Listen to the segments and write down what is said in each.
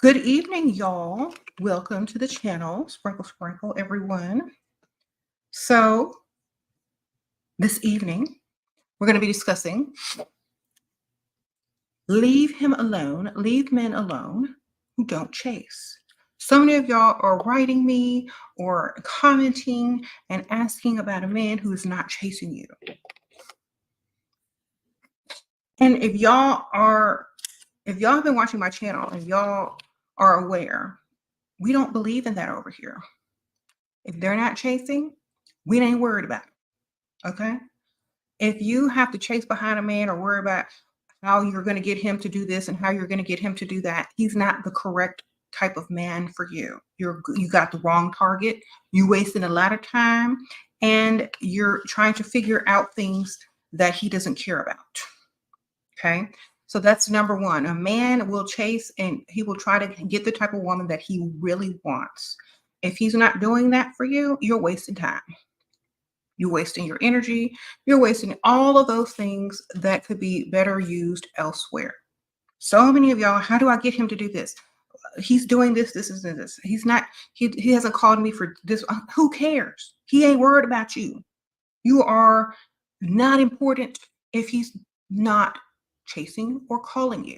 Good evening, y'all. Welcome to the channel. Sprinkle, sprinkle, everyone. So, this evening, we're going to be discussing leave him alone, leave men alone who don't chase. So many of y'all are writing me or commenting and asking about a man who is not chasing you. And if y'all have been watching my channel and y'all are aware, we don't believe in that over here. If they're not chasing, we ain't worried about it. Okay? If you have to chase behind a man or worry about how you're going to get him to do this and how you're going to get him to do that, he's not the correct type of man for you. You got the wrong target. You wasted a lot of time and you're trying to figure out things that he doesn't care about. Okay? So that's number one. A man will chase and he will try to get the type of woman that he really wants. If he's not doing that for you, you're wasting time. You're wasting your energy. You're wasting all of those things that could be better used elsewhere. So many of y'all, how do I get him to do this? He's doing this, this, and this. He's not, he hasn't called me for this. Who cares? He ain't worried about you. You are not important if he's not chasing or calling you.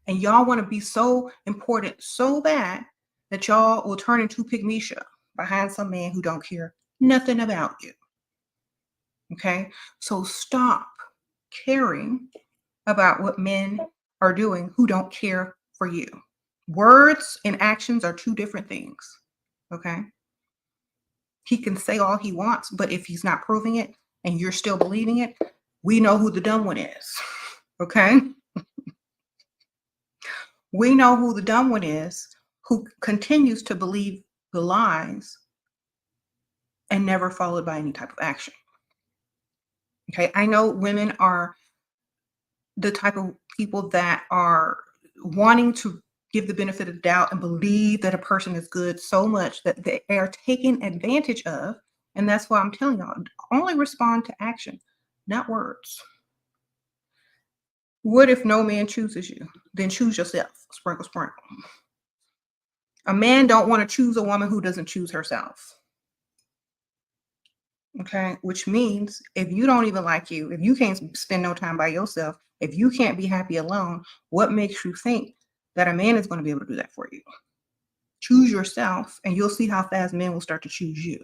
And y'all want to be so important so bad that y'all will turn into Pygmesia behind some man who don't care nothing about you. Okay, so stop caring about what men are doing who don't care for you. Words and actions are two different things. Okay, he can say all he wants, but if he's not proving it and you're still believing it, we know who the dumb one is. Okay, we know who the dumb one is who continues to believe the lies and never followed by any type of action. Okay, I know women are the type of people that are wanting to give the benefit of the doubt and believe that a person is good so much that they are taken advantage of. And that's why I'm telling y'all, only respond to action, not words. What if no man chooses you? Then choose yourself. Sprinkle, sprinkle. A man don't want to choose a woman who doesn't choose herself. Okay, which means if you don't even like you, if you can't spend no time by yourself, if you can't be happy alone, what makes you think that a man is going to be able to do that for you? Choose yourself and you'll see how fast men will start to choose you.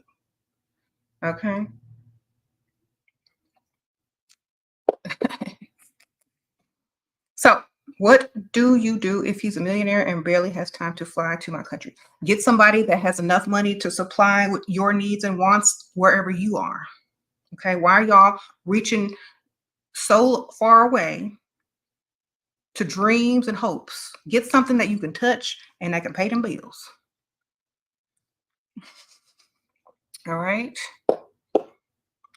Okay. So what do you do if he's a millionaire and barely has time to fly to my country? Get somebody that has enough money to supply with your needs and wants wherever you are. Okay. Why are y'all reaching so far away to dreams and hopes? Get something that you can touch and that can pay them bills. All right.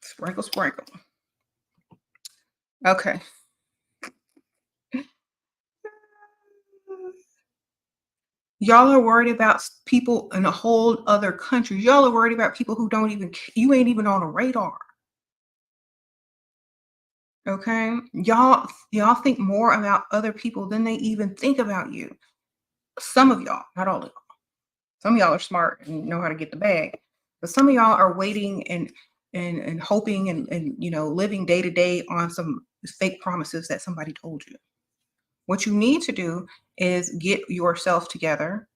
Sprinkle, sprinkle. Okay. Y'all are worried about people in a whole other country. Y'all are worried about people who don't even, you ain't even on a radar. Okay. Y'all think more about other people than they even think about you. Some of y'all, not all of y'all. Some of y'all are smart and know how to get the bag. But some of y'all are waiting and hoping and living day to day on some fake promises that somebody told you. What you need to do is get yourself together,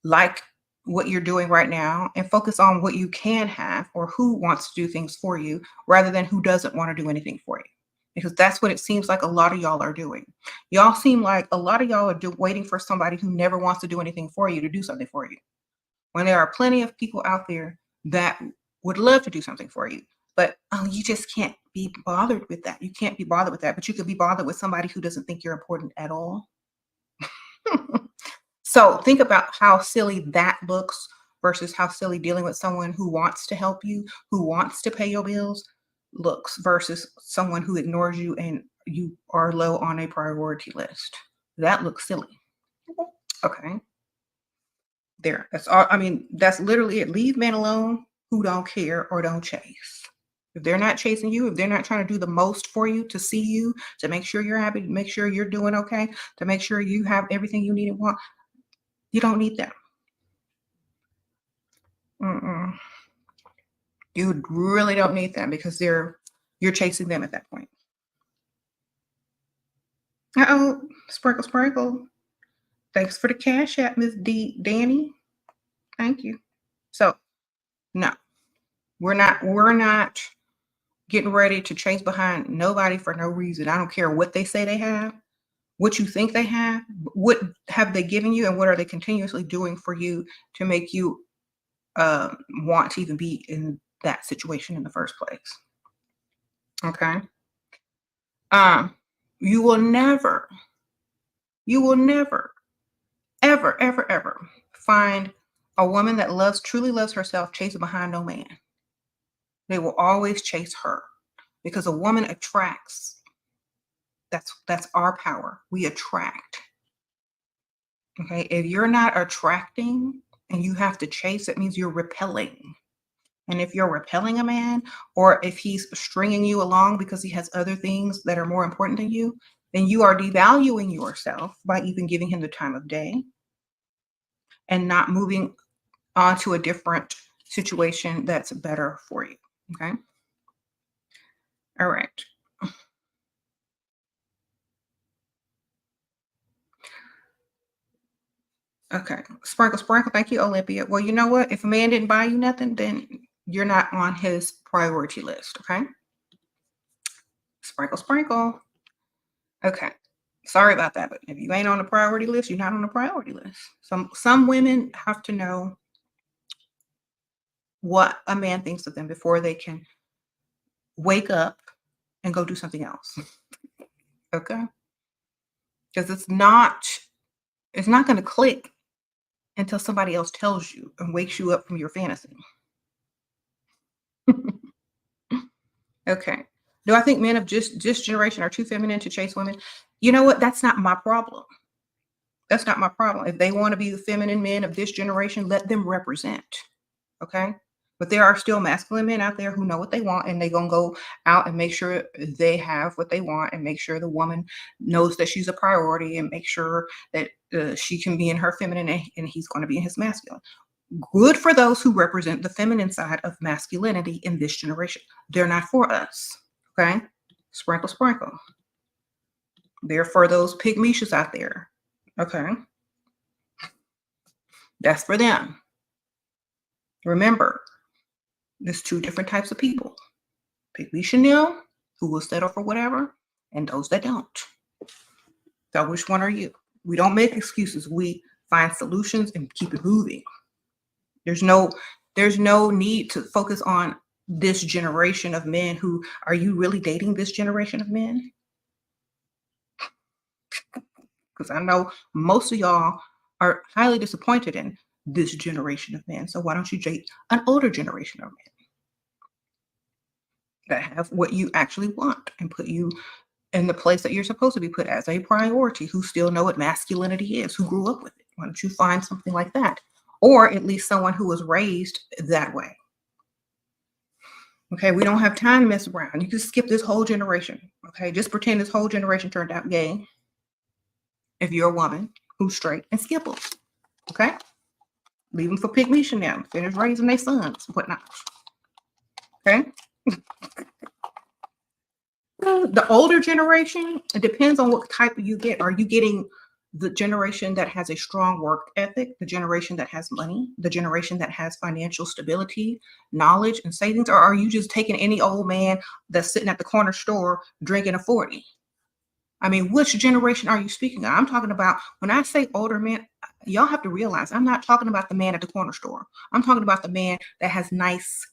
like what you're doing right now, and focus on what you can have or who wants to do things for you rather than who doesn't want to do anything for you. Because that's what it seems like a lot of y'all are doing. Y'all seem like a lot of y'all are waiting for somebody who never wants to do anything for you to do something for you. When there are plenty of people out there that would love to do something for you, but you just can't be bothered with that. You can't be bothered with that, but you could be bothered with somebody who doesn't think you're important at all. So think about how silly that looks versus how silly dealing with someone who wants to help you, who wants to pay your bills looks versus someone who ignores you and you are low on a priority list. That looks silly. Okay. There. That's all. I mean, that's literally it. Leave men alone who don't care or don't chase. If they're not chasing you, if they're not trying to do the most for you, to see you, to make sure you're happy, to make sure you're doing okay, to make sure you have everything you need and want, You don't need them. Mm-mm. You really don't need them because you're chasing them at that point. Uh-oh, sprinkle, sprinkle. Thanks for the cash app, Miss Danny. Thank you. So no, we're not getting ready to chase behind nobody for no reason. I don't care what they say they have, what you think they have, what have they given you, and what are they continuously doing for you to make you want to even be in that situation in the first place. Okay. Um, you will never, ever, ever, ever find a woman that truly loves herself chasing behind no man. They will always chase her because a woman attracts. That's our power. We attract. Okay. If you're not attracting and you have to chase, it means you're repelling. And if you're repelling a man, or if he's stringing you along because he has other things that are more important than you, then you are devaluing yourself by even giving him the time of day and not moving on to a different situation that's better for you. Okay. All right. Okay. Sprinkle, sprinkle. Thank you, Olympia. Well, you know what? If a man didn't buy you nothing, then you're not on his priority list. Okay. Sprinkle, sprinkle. Okay. Sorry about that, but if you ain't on the priority list, you're not on the priority list. Some women have to know what a man thinks of them before they can wake up and go do something else. Okay? Because it's not going to click until somebody else tells you and wakes you up from your fantasy. Okay. Do I think men of this generation are too feminine to chase women? You know what? That's not my problem. That's not my problem. If they want to be the feminine men of this generation, let them represent. Okay. But there are still masculine men out there who know what they want, and they're going to go out and make sure they have what they want, and make sure the woman knows that she's a priority, and make sure that she can be in her feminine and he's going to be in his masculine. Good for those who represent the feminine side of masculinity in this generation. They're not for us. Okay. Sprinkle, sprinkle. They're for those pygmishas out there. Okay. That's for them. Remember, there's two different types of people. Pygmy Chanel, who will settle for whatever, and those that don't. So which one are you? We don't make excuses. We find solutions and keep it moving. There's no need to focus on this generation of men who, are you really dating this generation of men? Because I know most of y'all are highly disappointed in this generation of men. So why don't you date an older generation of men that have what you actually want and put you in the place that you're supposed to be put as a priority, who still know what masculinity is, who grew up with it? Why don't you find something like that? Or at least someone who was raised that way. Okay, we don't have time to mess around. You can skip this whole generation. Okay, just pretend this whole generation turned out gay if you're a woman who's straight, and skip them. Okay, leave them for pygmy Chanel. Finish raising their sons and whatnot. Okay. The older generation, it depends on what type you get. Are you getting the generation that has a strong work ethic, the generation that has money, the generation that has financial stability, knowledge, and savings? Or are you just taking any old man that's sitting at the corner store drinking a 40? I mean, which generation are you speaking of? I'm talking about, when I say older men, y'all have to realize I'm not talking about the man at the corner store. I'm talking about the man that has nice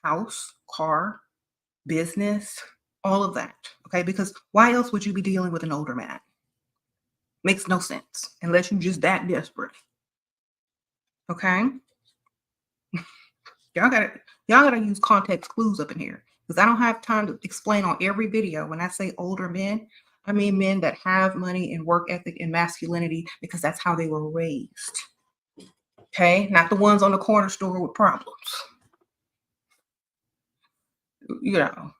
house, car, business, all of that. Okay. Because why else would you be dealing with an older man? Makes no sense unless you're just that desperate. Okay. Y'all gotta use context clues up in here, because I don't have time to explain on every video. When I say older men, I mean men that have money and work ethic and masculinity, because that's how they were raised. Okay. Not the ones on the corner store with problems. You know,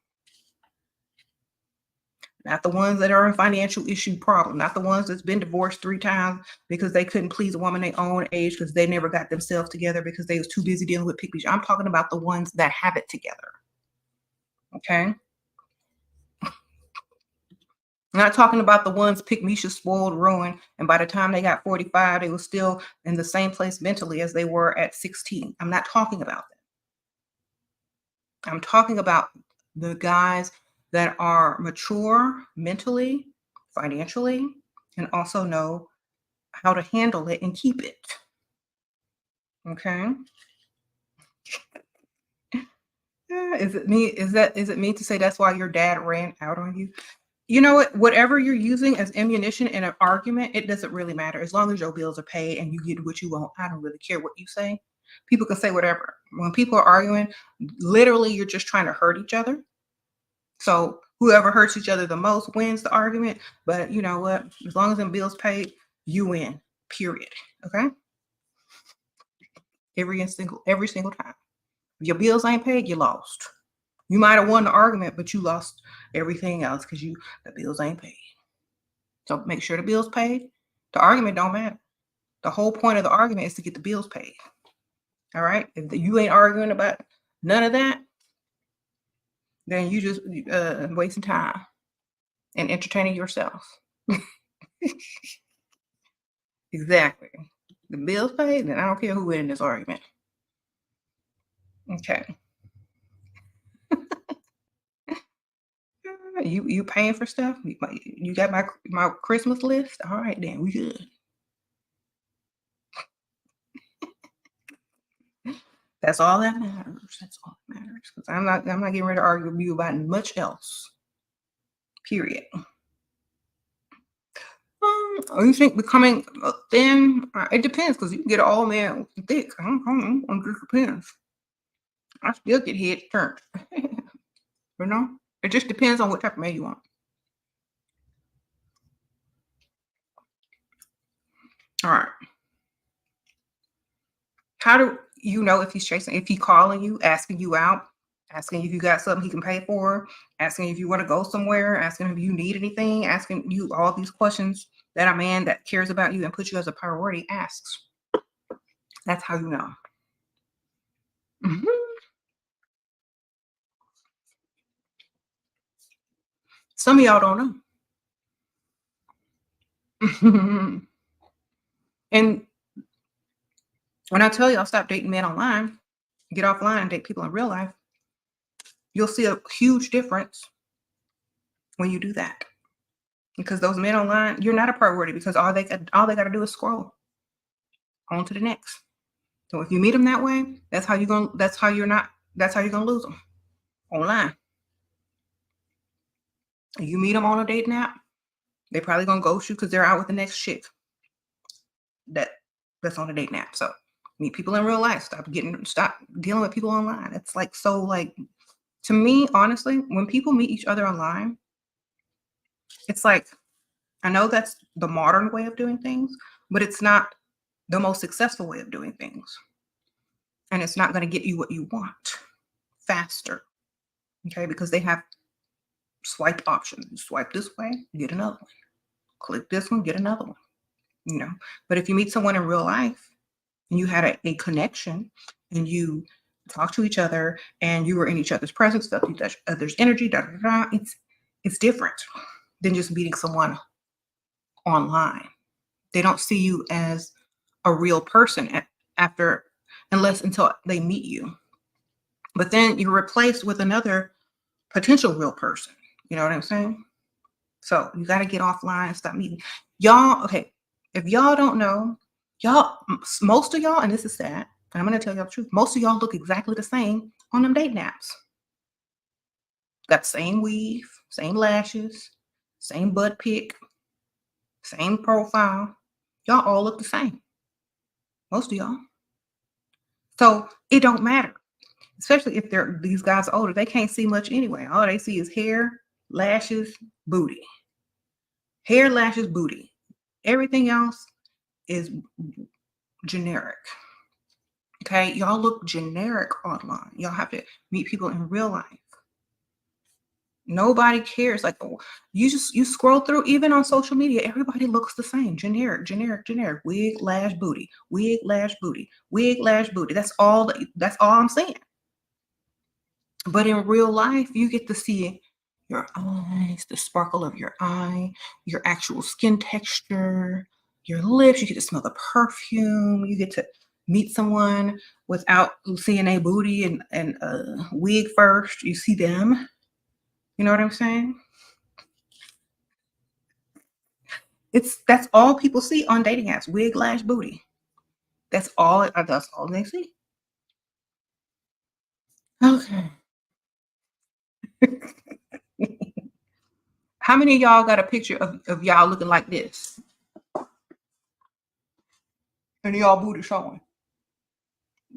Not the ones that are in financial issue problem, not the ones that's been divorced 3 times because they couldn't please a woman their own age because they never got themselves together because they was too busy dealing with pick. I'm talking about the ones that have it together. Okay. I'm not talking about the ones pick Misha spoiled, ruined, and by the time they got 45, they were still in the same place mentally as they were at 16. I'm not talking about that. I'm talking about the guys that are mature mentally, financially, and also know how to handle it and keep it. Okay. Is it me? Is it me to say that's why your dad ran out on you? You know what? Whatever you're using as ammunition in an argument, it doesn't really matter. As long as your bills are paid and you get what you want, I don't really care what you say. People can say whatever. When people are arguing, literally you're just trying to hurt each other. So whoever hurts each other the most wins the argument. But you know what? As long as them bills paid, you win. Period. Okay. Every single time. If your bills ain't paid, you lost. You might have won the argument, but you lost everything else because the bills ain't paid. So make sure the bills paid. The argument don't matter. The whole point of the argument is to get the bills paid. All right. If you ain't arguing about none of that, then you just wasting time and entertaining yourself. Exactly. The bills paid, then I don't care who wins this argument. Okay. You paying for stuff? You got my Christmas list? All right, then we good. That's all that matters. That's all that matters. Because I'm not getting ready to argue with you about much else. Period. You think becoming thin? It depends because you can get an old man thick. It just depends. I still get head turned. You know, it just depends on what type of man you want. All right. How do you know if he's chasing? If he calling you, asking you out, asking if you got something he can pay for, asking if you want to go somewhere, asking if you need anything, asking you all these questions that a man that cares about you and puts you as a priority asks. That's how you know. Mhm. Some of y'all don't know. And when I tell y'all stop dating men online, get offline and date people in real life, you'll see a huge difference when you do that. Because those men online, you're not a priority because all they got to do is scroll on to the next. So if you meet them that way, that's how you're gonna lose them online. You meet them on a dating app, they probably gonna ghost you because they're out with the next chick that that's on a dating app. So meet people in real life. Stop dealing with people online. It's like so like to me, honestly, when people meet each other online, it's like I know that's the modern way of doing things, but it's not the most successful way of doing things. And it's not going to get you what you want faster. Okay, because they have swipe options. You swipe this way, get another one. Click this one, get another one. You know, but if you meet someone in real life and you had a connection and you talk to each other and you were in each other's presence, felt each other's energy, it's different than just meeting someone online. They don't see you as a real person after until they meet you. But then you're replaced with another potential real person. You know what I'm saying? So you got to get offline and stop meeting. Y'all, okay, if y'all don't know, most of y'all, and this is sad, and I'm going to tell y'all the truth, most of y'all look exactly the same on them dating apps. Got the same weave, same lashes, same butt pic, same profile. Y'all all look the same. Most of y'all. So it don't matter. Especially if these guys are older, they can't see much anyway. All they see is hair, lashes, booty. Hair, lashes, booty. Everything else is generic. Okay, y'all look generic online. Y'all have to meet people in real life. Nobody cares. Like, oh, you scroll through, even on social media, everybody looks the same. Generic, generic, generic. Wig, lash, booty. Wig, lash, booty. Wig, lash, booty. That's all I'm saying. But in real life, you get to see your eyes, the sparkle of your eye, your actual skin texture, your lips. You get to smell the perfume. You get to meet someone without seeing a booty and a wig first. You see them. You know what I'm saying? That's all people see on dating apps. Wig, lash, booty. That's all they see. Okay. How many of y'all got a picture of y'all looking like this? And y'all booty showing.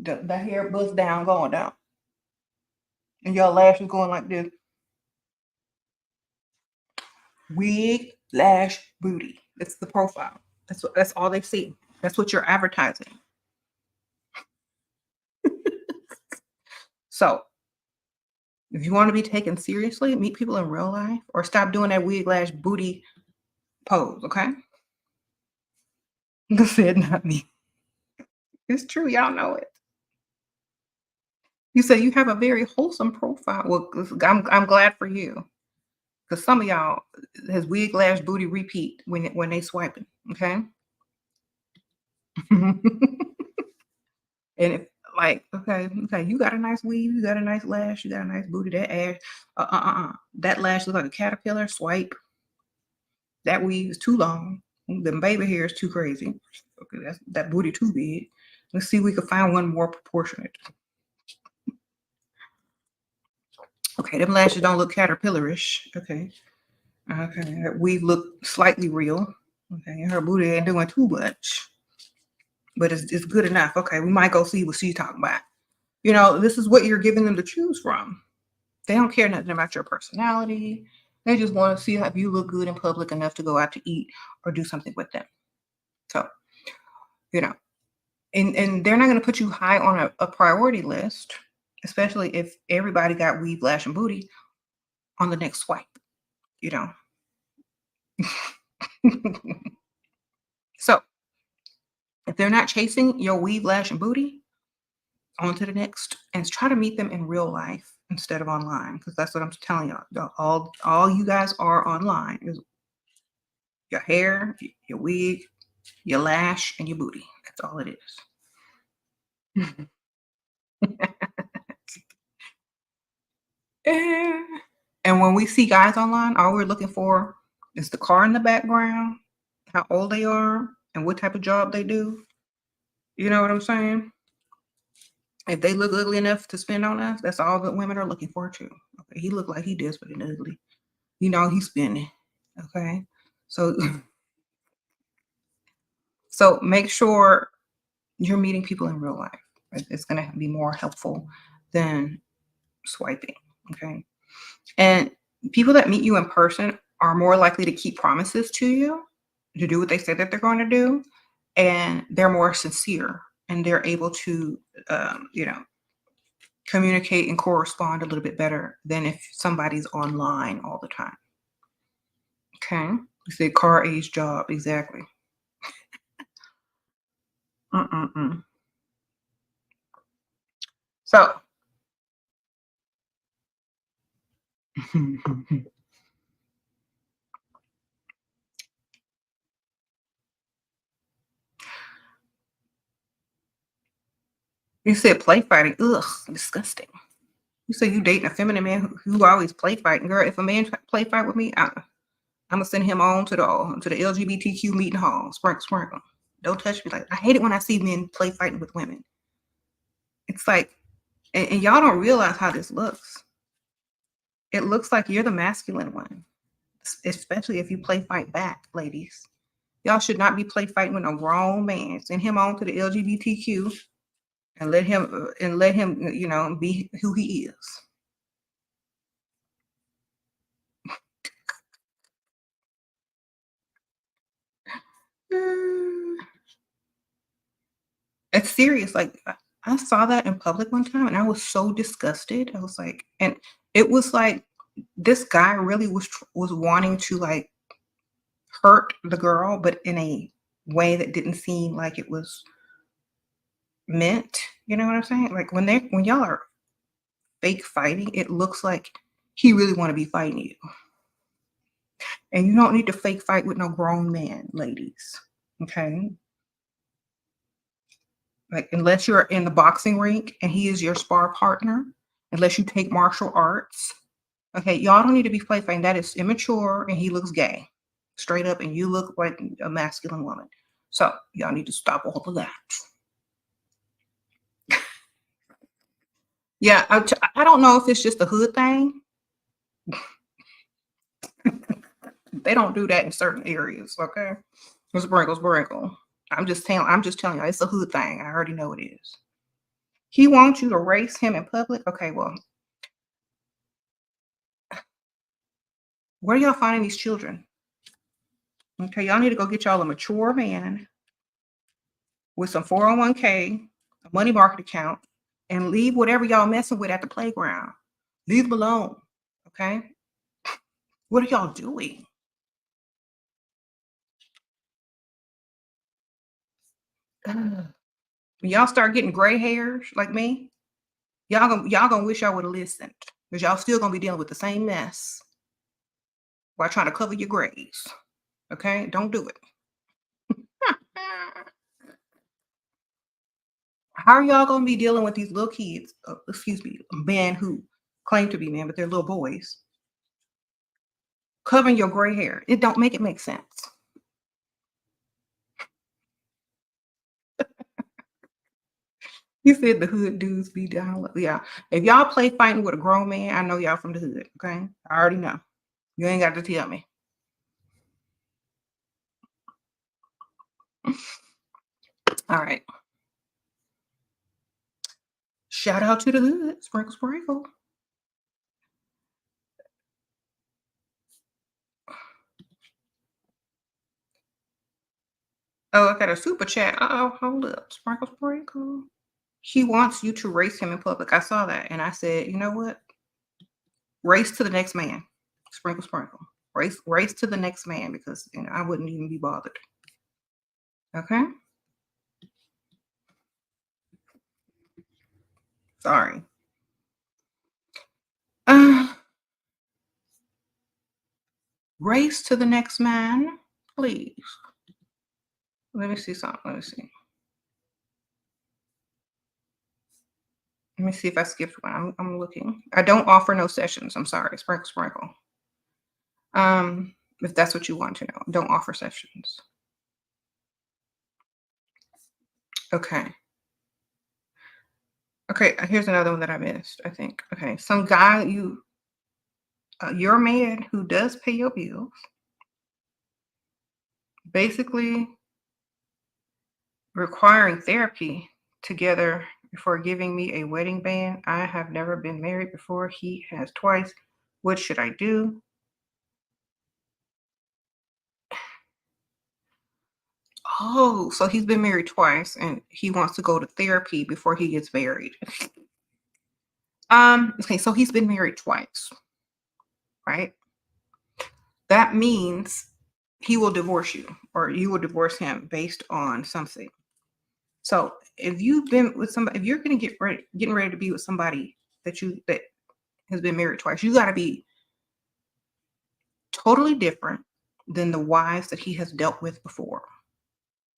The hair bust down, going down. And y'all lashes going like this. Wig, lash, booty. That's the profile. That's all they see. That's what you're advertising. So if you want to be taken seriously, meet people in real life or stop doing that wig, lash, booty pose, okay? They said not me. It's true, y'all know it. You say you have a very wholesome profile. Well, I'm glad for you. Because some of y'all has wig, lash, booty repeat when they swiping, okay? And if like, okay, you got a nice weave, you got a nice lash, you got a nice booty, that ass, that lash looks like a caterpillar. Swipe. That weave is too long. The baby hair is too crazy. Okay, that booty too big. Let's see if we can find one more proportionate. Okay, them lashes don't look caterpillarish. Okay, that weave look slightly real. Okay, her booty ain't doing too much, but it's good enough. Okay, we might go see what she's talking about. You know, this is what you're giving them to choose from. They don't care nothing about your personality. They just want to see if you look good in public enough to go out to eat or do something with them. So, you know, and they're not going to put you high on a priority list, especially if everybody got weave, lash, and booty on the next swipe, you know. So, if they're not chasing your weave, lash, and booty, on to the next and try to meet them in real life instead of online, because that's what I'm telling y'all. All you guys are online is your hair, your wig, your lash, and your booty. That's all it is. And when we see guys online, all we're looking for is the car in the background, how old they are, and what type of job they do. You know what I'm saying? If they look ugly enough to spend on us, that's all that women are looking for too. Okay, he looked like he desperate and ugly. You know he's spending. Okay, so so make sure you're meeting people in real life. It's going to be more helpful than swiping. Okay, and people that meet you in person are more likely to keep promises to you, to do what they say that they're going to do, and they're more sincere and they're able to, you know, communicate and correspond a little bit better than if somebody's online all the time. Okay, you say car, age, job, exactly. So you said play fighting. Ugh, disgusting. You say you dating a feminine man who always play fighting. Girl, if a man play fight with me, I'm gonna send him on to the LGBTQ meeting hall. Sprinkle, sprinkle. Don't touch me. Like, I hate it when I see men play fighting with women. It's like, and y'all don't realize how this looks. It looks like you're the masculine one, especially if you play fight back, ladies. Y'all should not be play fighting with a grown man. Send him on to the LGBTQ and let him, you know, be who he is. It's serious. Like, I saw that in public one time and I was so disgusted. I was like, and it was like this guy really was wanting to like hurt the girl, but in a way that didn't seem like it was meant. You know what I'm saying? Like when y'all are fake fighting, it looks like he really want to be fighting you. And you don't need to fake fight with no grown man, ladies. Okay? Like unless you're in the boxing rink and he is your spar partner, unless you take martial arts. Okay, y'all don't need to be play fighting. That is immature and he looks gay. Straight up, and you look like a masculine woman. So y'all need to stop all of that. Yeah, I don't know if it's just a hood thing. They don't do that in certain areas, okay? Sprinkle. I'm just telling you, it's a hood thing. I already know it is. He wants you to race him in public. Okay, well, where are y'all finding these children? Okay, y'all need to go get y'all a mature man with some 401k, a money market account, and leave whatever y'all messing with at the playground. Leave them alone. Okay? What are y'all doing? When y'all start getting gray hairs like me, y'all gonna wish y'all would have listened. Because y'all still gonna be dealing with the same mess while trying to cover your grays. Okay? Don't do it. How are y'all gonna be dealing with these little kids? Excuse me, men who claim to be men, but they're little boys, covering your gray hair? It don't make it make sense. You said the hood dudes be down. Yeah. If y'all play fighting with a grown man, I know y'all from the hood. Okay. I already know. You ain't got to tell me. All right. Shout out to the hood. Sprinkle. Oh, I got a super chat. Oh, hold up. Sprinkle. He wants you to race him in public. I saw that. And I said, you know what? Race to the next man. Sprinkle. Race to the next man because I wouldn't even be bothered. Okay. Sorry. Race to the next man, please. Let me see something. Let me see if I skipped one. I'm looking. I don't offer no sessions. I'm sorry. Sprinkle. If that's what you want to know, don't offer sessions. Okay. Here's another one that I missed, I think. Okay. Some guy you're a man who does pay your bills. Basically requiring therapy together before giving me a wedding band. I have never been married before. He has twice. What should I do? Oh, so he's been married twice and he wants to go to therapy before he gets married. Okay, so he's been married twice, right? That means he will divorce you or you will divorce him based on something. So if you've been with somebody, if you're getting ready to be with somebody that has been married twice, you got to be totally different than the wives that he has dealt with before.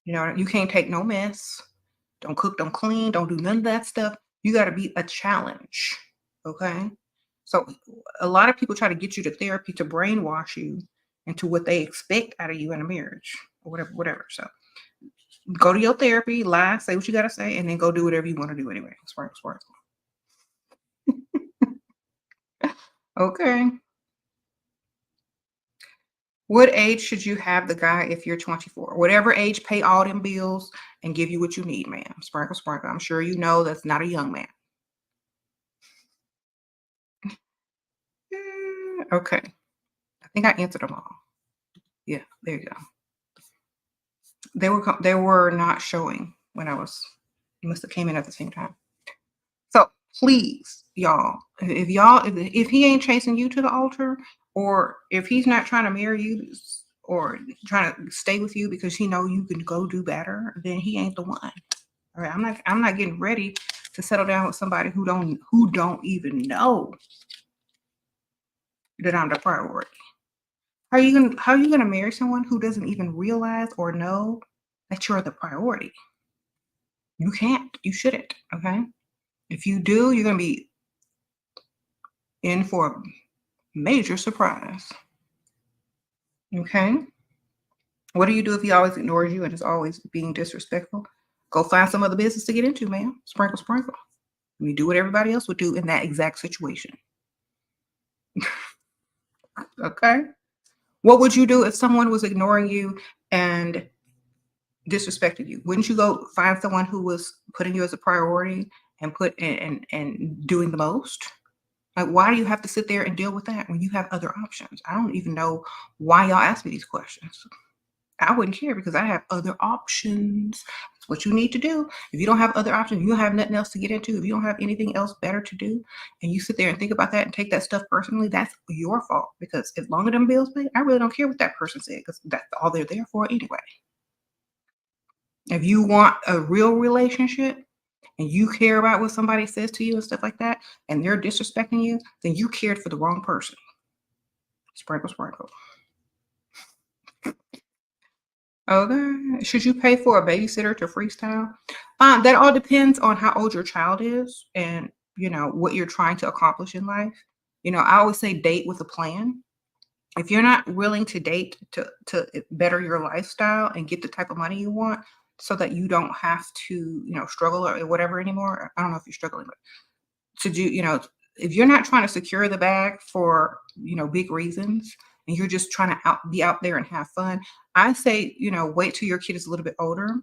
You can't take no mess. Don't cook, don't clean, don't do none of that stuff. You got to be a challenge. Okay. So a lot of people try to get you to therapy to brainwash you into what they expect out of you in a marriage or whatever. So go to your therapy, lie, say what you got to say, and then go do whatever you want to do anyway. Sprinkle. Okay. What age should you have the guy if you're 24? Whatever age, pay all them bills and give you what you need, ma'am. Sprinkle. I'm sure you know that's not a young man. Okay. I think I answered them all. Yeah, there you go. They were not showing when you must have came in at the same time. So Please, y'all, if he ain't chasing you to the altar, or if he's not trying to marry you or trying to stay with you because he know you can go do better, then he ain't the one. All right, I'm not getting ready to settle down with somebody who don't even know that I'm the priority. How are you gonna marry someone who doesn't even realize or know that you're the priority? You can't. You shouldn't. Okay. If you do, you're gonna be in for a major surprise. Okay. What do you do if he always ignores you and is always being disrespectful? Go find some other business to get into, man. Sprinkle, sprinkle. You do what everybody else would do in that exact situation. Okay. What would you do if someone was ignoring you and disrespected you? Wouldn't you go find someone who was putting you as a priority and doing the most? Like, why do you have to sit there and deal with that when you have other options? I don't even know why y'all ask me these questions. I wouldn't care because I have other options. That's what you need to do. If you don't have other options, you don't have nothing else to get into, if you don't have anything else better to do, and you sit there and think about that and take that stuff personally, that's your fault. Because as long as them bills pay, I really don't care what that person said because that's all they're there for anyway. If you want a real relationship and you care about what somebody says to you and stuff like that, and they're disrespecting you, then you cared for the wrong person. Sprinkle, sprinkle. Okay. Should you pay for a babysitter to freestyle? That all depends on how old your child is and what you're trying to accomplish in life. I always say date with a plan. If you're not willing to date to better your lifestyle and get the type of money you want so that you don't have to, struggle or whatever anymore. I don't know if you're struggling, but to do, if you're not trying to secure the bag for, big reasons and you're just trying to be out there and have fun, I say, wait till your kid is a little bit older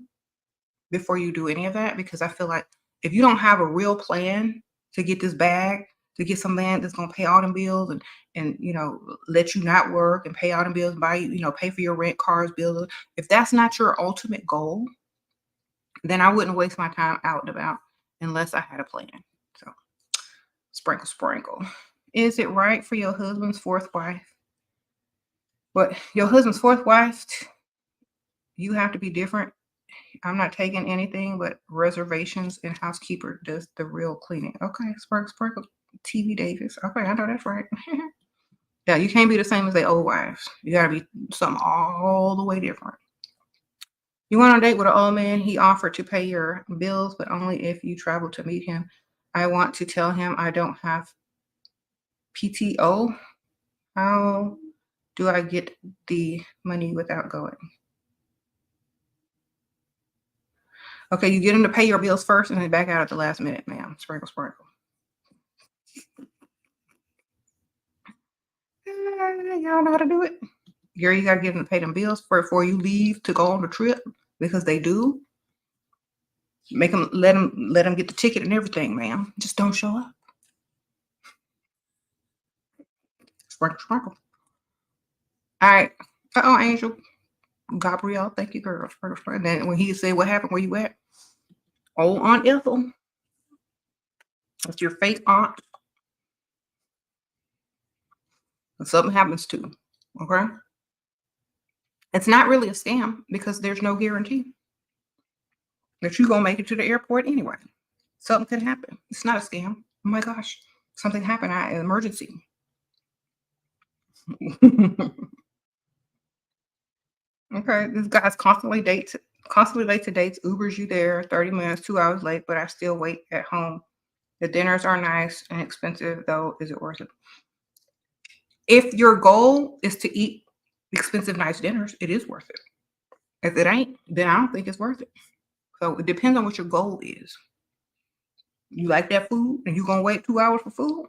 before you do any of that, because I feel like if you don't have a real plan to get this bag, to get some land that's going to pay all them bills and let you not work and pay all them bills, buy you, pay for your rent, cars, bills. If that's not your ultimate goal, then I wouldn't waste my time out and about unless I had a plan. So sprinkle, sprinkle. Is it right for your husband's fourth wife? But your husband's fourth wife, you have to be different. I'm not taking anything but reservations, and housekeeper does the real cleaning. Okay, sprinkle, sprinkle. TV Davis. Okay, I know that's right. Yeah, you can't be the same as the old wives. You gotta be something all the way different. You went on a date with an old man. He offered to pay your bills, but only if you travel to meet him. I want to tell him I don't have PTO. How do I get the money without going? Okay, you get him to pay your bills first and then back out at the last minute, ma'am. Sprinkle, sprinkle. Y'all know how to do it. Girl, you gotta get them to pay them bills before you leave to go on the trip, because they do. Make them let them get the ticket and everything, ma'am. Just don't show up. Sprinkle, sprinkle. All right. Angel. Gabrielle, thank you, girl. Sprinkle, sprinkle. And then when he said, "What happened? Where you at?" Oh, Aunt Ethel. That's your fake aunt. And something happens to. Okay. It's not really a scam because there's no guarantee that you're gonna make it to the airport anyway. Something could happen. It's not a scam. Oh my gosh, something happened. An emergency. Okay, this guy's constantly late to dates. Ubers you there 30 minutes, 2 hours late, but I still wait at home. The dinners are nice and expensive, though. Is it worth it? If your goal is to eat expensive, nice dinners, it is worth it. If it ain't, then I don't think it's worth it. So it depends on what your goal is. You like that food and you're gonna wait 2 hours for food?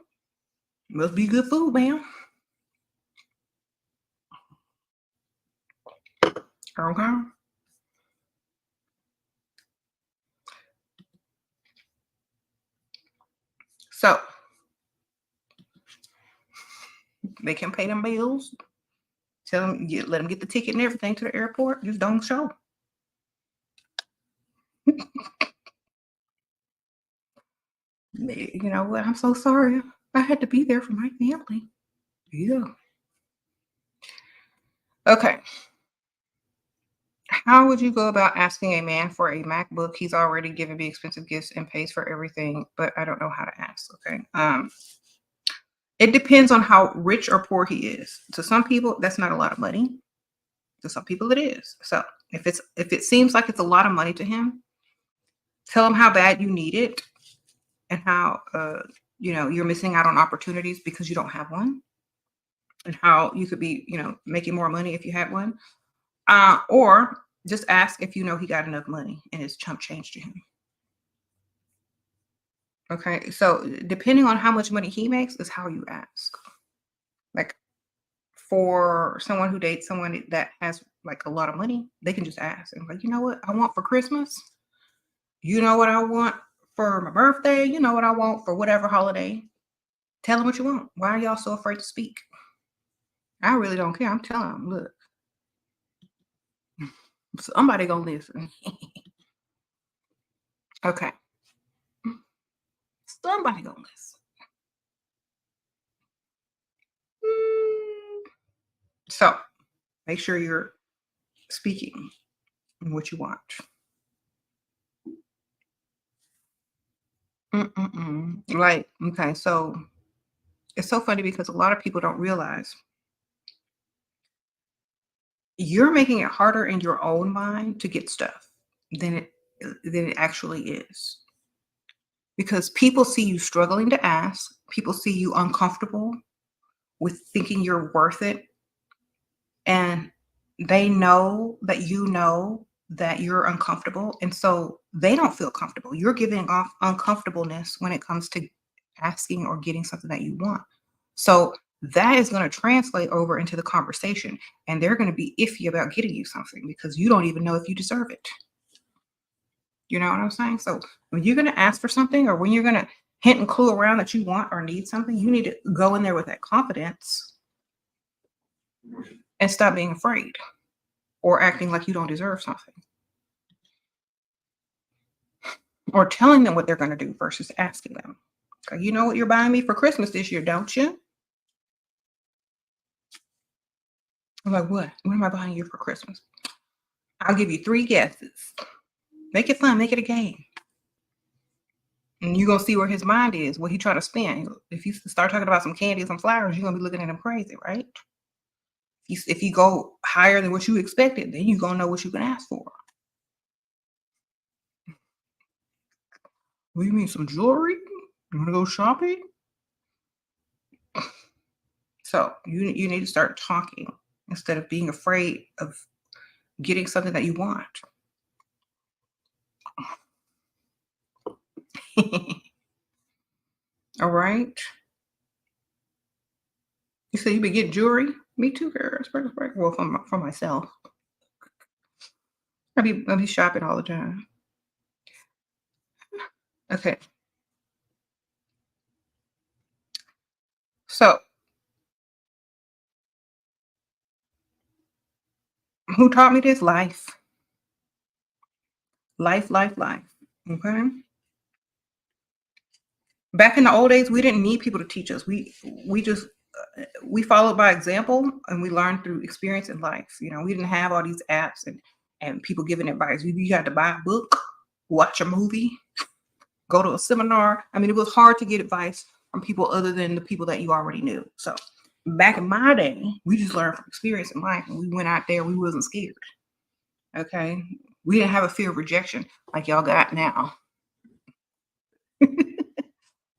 Must be good food, ma'am. Okay. So they can pay them bills. Tell them, let them get the ticket and everything to the airport. Just don't show. You know what? I'm so sorry. I had to be there for my family. Yeah. Okay. How would you go about asking a man for a MacBook? He's already given me expensive gifts and pays for everything, but I don't know how to ask. Okay. It depends on how rich or poor he is. To some people, that's not a lot of money. To some people, it is. So if it seems like it's a lot of money to him, tell him how bad you need it and how you're missing out on opportunities because you don't have one, and how you could be making more money if you had one. Or just ask if he got enough money and it's chump change to him. Okay, so depending on how much money he makes is how you ask. Like for someone who dates someone that has like a lot of money, they can just ask and like, you know what I want for Christmas? You know what I want for my birthday? You know what I want for whatever holiday? Tell them what you want. Why are y'all so afraid to speak? I really don't care. I'm telling them, look, somebody gonna listen. Okay. Somebody gonna listen. Mm. So make sure you're speaking what you want. Like, okay, so it's so funny because a lot of people don't realize you're making it harder in your own mind to get stuff than it actually is. Because people see you struggling to ask, people see you uncomfortable with thinking you're worth it, and they know that you're uncomfortable, and so they don't feel comfortable. You're giving off uncomfortableness when it comes to asking or getting something that you want. So that is going to translate over into the conversation, and they're going to be iffy about getting you something because you don't even know if you deserve it. You know what I'm saying? So when you're going to ask for something, or when you're going to hint and clue around that you want or need something, you need to go in there with that confidence and stop being afraid or acting like you don't deserve something, or telling them what they're going to do versus asking them. Okay, you know what you're buying me for Christmas this year, don't you? I'm like, what? What am I buying you for Christmas? I'll give you 3 guesses. Make it fun, make it a game. And you're gonna see where his mind is, what he trying to spend. If you start talking about some candy and some flowers, you're gonna be looking at him crazy, right? If you go higher than what you expected, then you're gonna know what you can ask for. What do you mean, some jewelry? You wanna go shopping? So you need to start talking instead of being afraid of getting something that you want. All right. You say you been getting jewelry? Me too, girl. Well, for myself. I be shopping all the time. Okay. So who taught me this? Life. Life, life, life. Okay. Back in the old days, we didn't need people to teach us. We just we followed by example, and we learned through experience in life. We didn't have all these apps and people giving advice. You had to buy a book, watch a movie, go to a seminar. I mean, it was hard to get advice from people other than the people that you already knew. So back in my day, we just learned from experience in life, and we went out there. We wasn't scared. Okay, we didn't have a fear of rejection like y'all got now.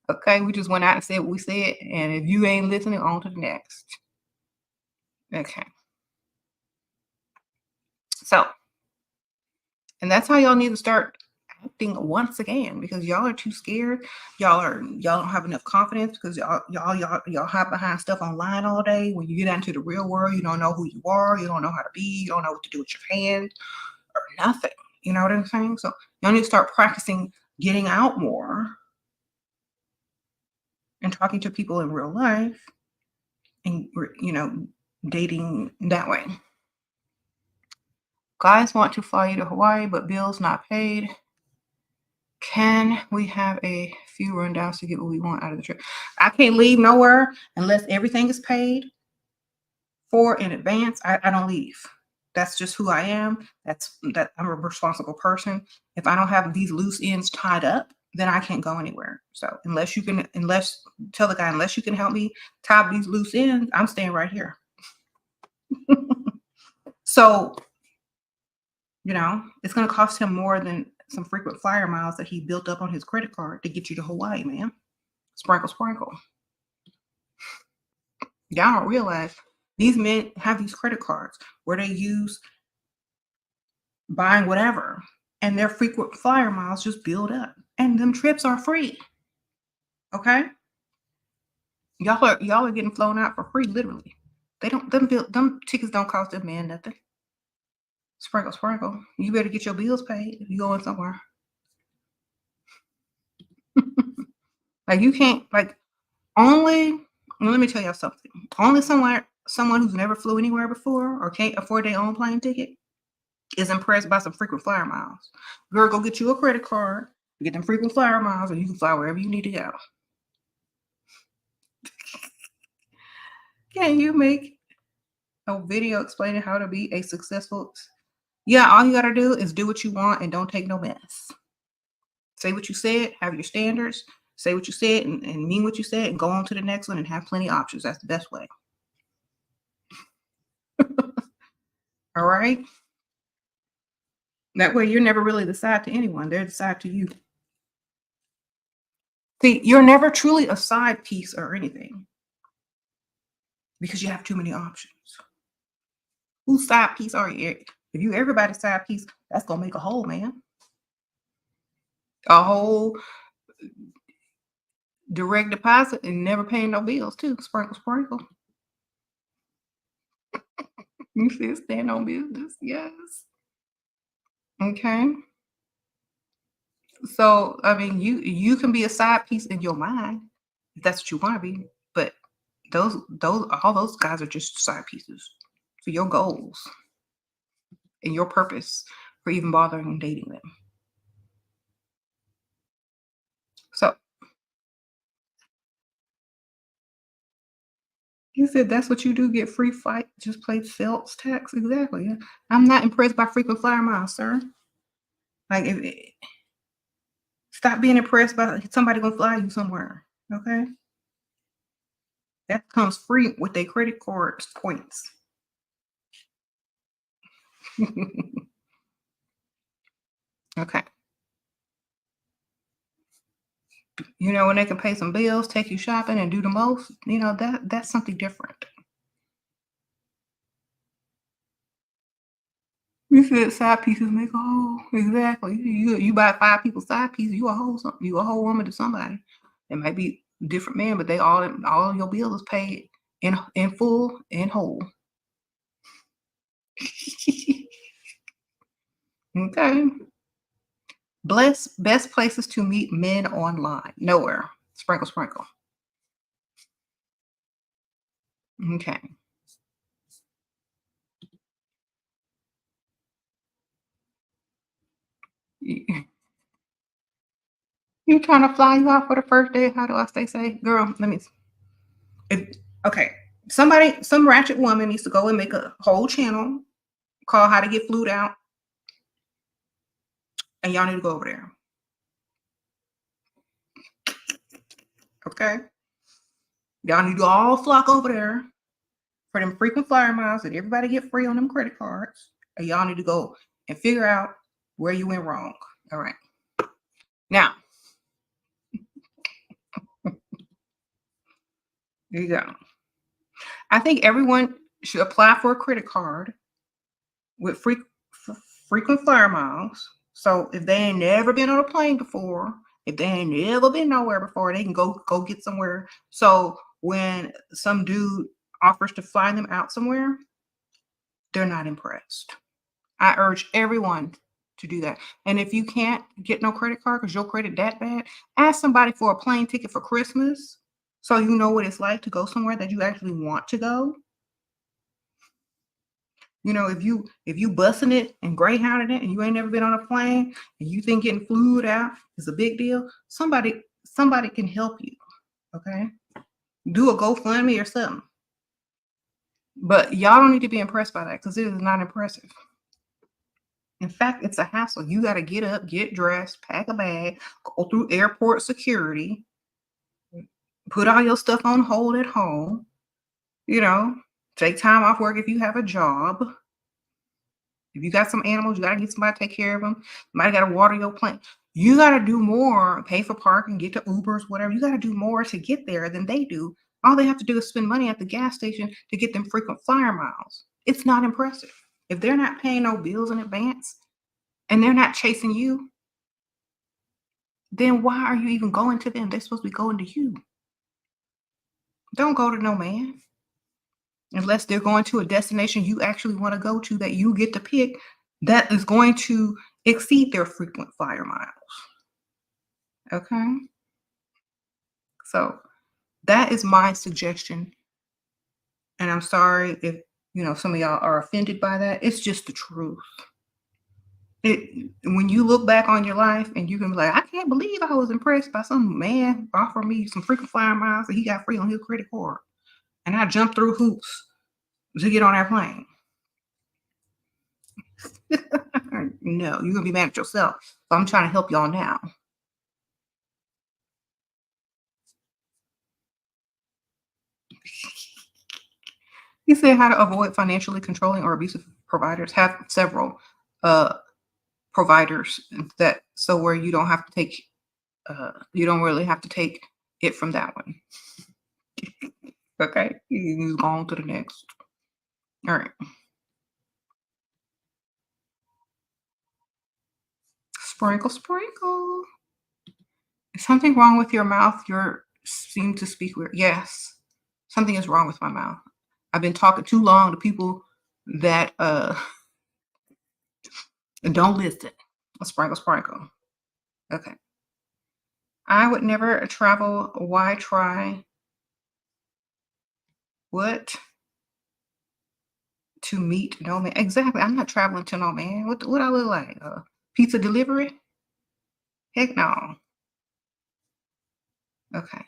Okay, we just went out and said what we said, and if you ain't listening, on to the next. Okay, so, and that's how y'all need to start acting once again, because y'all are too scared. Y'all don't have enough confidence because y'all hide behind stuff online all day. When you get out into the real world, you don't know who you are. You don't know how to be. You don't know what to do with your hands or nothing. You know what I'm saying? So y'all need to start practicing getting out more and talking to people in real life, and dating that way. Guys want to fly you to Hawaii, but bills not paid. Can we have a few rundowns to get what we want out of the trip? I can't leave nowhere unless everything is paid for in advance. I don't leave. That's just who I am. That I'm a responsible person. If I don't have these loose ends tied up, then I can't go anywhere. So tell the guy, unless you can help me tie up these loose ends, I'm staying right here. So, it's going to cost him more than some frequent flyer miles that he built up on his credit card to get you to Hawaii, man. Sprinkle, sprinkle. Y'all don't realize these men have these credit cards where they use buying whatever, and their frequent flyer miles just build up, and them trips are free. Okay, y'all are getting flown out for free, literally. They don't them tickets don't cost them man nothing. Sprinkle, sprinkle. You better get your bills paid if you going somewhere. Like you can't only. Well, let me tell y'all something. Only someone who's never flew anywhere before or can't afford their own plane ticket is impressed by some frequent flyer miles. Girl, go get you a credit card, get them frequent flyer miles, and you can fly wherever you need to go. Can you make a video explaining how to be a successful? Yeah, all you got to do is do what you want and don't take no mess. Say what you said, have your standards, say what you said and mean what you said, and go on to the next one and have plenty of options. That's the best way. All right? That way you're never really the side to anyone. They're the side to you. See, you're never truly a side piece or anything because you have too many options. Whose side piece are you? If you everybody's side piece, that's gonna make a whole, man. A whole direct deposit and never paying no bills too. Sprinkle, sprinkle. You said stand on business. Yes. Okay. So I mean, you can be a side piece in your mind if that's what you want to be, but all those guys are just side pieces for your goals and your purpose for even bothering dating them. So he said that's what you do, get free flight, just play sales tax. Exactly. Yeah. I'm not impressed by frequent flyer miles, sir. Like stop being impressed by somebody gonna fly you somewhere. Okay. That comes free with their credit card points. Okay. When they can pay some bills, take you shopping, and do the most, that's something different. You said side pieces make a whole. Exactly. You buy 5 people's side pieces, you a whole woman to somebody. It might be different men, but they all your bills is paid in full and whole. Okay. Best places to meet men online. Nowhere. Sprinkle, sprinkle. Okay. You trying to fly you out for the first day? How do I stay safe? Girl, let me. Okay. Some ratchet woman needs to go and make a whole channel called How to Get Flued Out. And y'all need to go over there. Okay. Y'all need to all flock over there for them frequent flyer miles that everybody get free on them credit cards. And y'all need to go and figure out where you went wrong. All right. Now, there you go. I think everyone should apply for a credit card with frequent flyer miles. So if they ain't never been on a plane before, if they ain't never been nowhere before, they can go get somewhere. So when some dude offers to fly them out somewhere, they're not impressed. I urge everyone to do that. And if you can't get no credit card because your credit that bad, ask somebody for a plane ticket for Christmas so you know what it's like to go somewhere that you actually want to go. You know, if you busting it and greyhounding it and you ain't never been on a plane and you think getting fluid out is a big deal, somebody can help you. Okay. Do a GoFundMe or something. But y'all don't need to be impressed by that because it is not impressive. In fact, it's a hassle. You got to get up, get dressed, pack a bag, go through airport security, put all your stuff on hold at home, you know, take time off work if you have a job. If you got some animals, you got to get somebody to take care of them. Somebody got to water your plant. You got to do more, pay for parking, get to Ubers, whatever. You got to do more to get there than they do. All they have to do is spend money at the gas station to get them frequent flyer miles. It's not impressive. If they're not paying no bills in advance and they're not chasing you, then why are you even going to them? They're supposed to be going to you. Don't go to no man unless they're going to a destination you actually want to go to that you get to pick that is going to exceed their frequent flyer miles. Okay. So that is my suggestion. And I'm sorry if, some of y'all are offended by that. It's just the truth. When you look back on your life and you can be like, I can't believe I was impressed by some man offering me some frequent flyer miles that he got free on his credit card. And I jumped through hoops to get on that plane. No, you're going to be mad at yourself. So I'm trying to help y'all now. You said how to avoid financially controlling or abusive providers. Have several providers where you don't have to take, you don't really have to take it from that one. Okay, you go on to the next. All right. Sprinkle, sprinkle. Is something wrong with your mouth? You seem to speak weird. Yes, something is wrong with my mouth. I've been talking too long to people that don't listen. Sprinkle, sprinkle. Okay. I would never travel. Why try? What? To meet no man. Exactly. I'm not traveling to no man. What I look like? Pizza delivery? Heck no. Okay.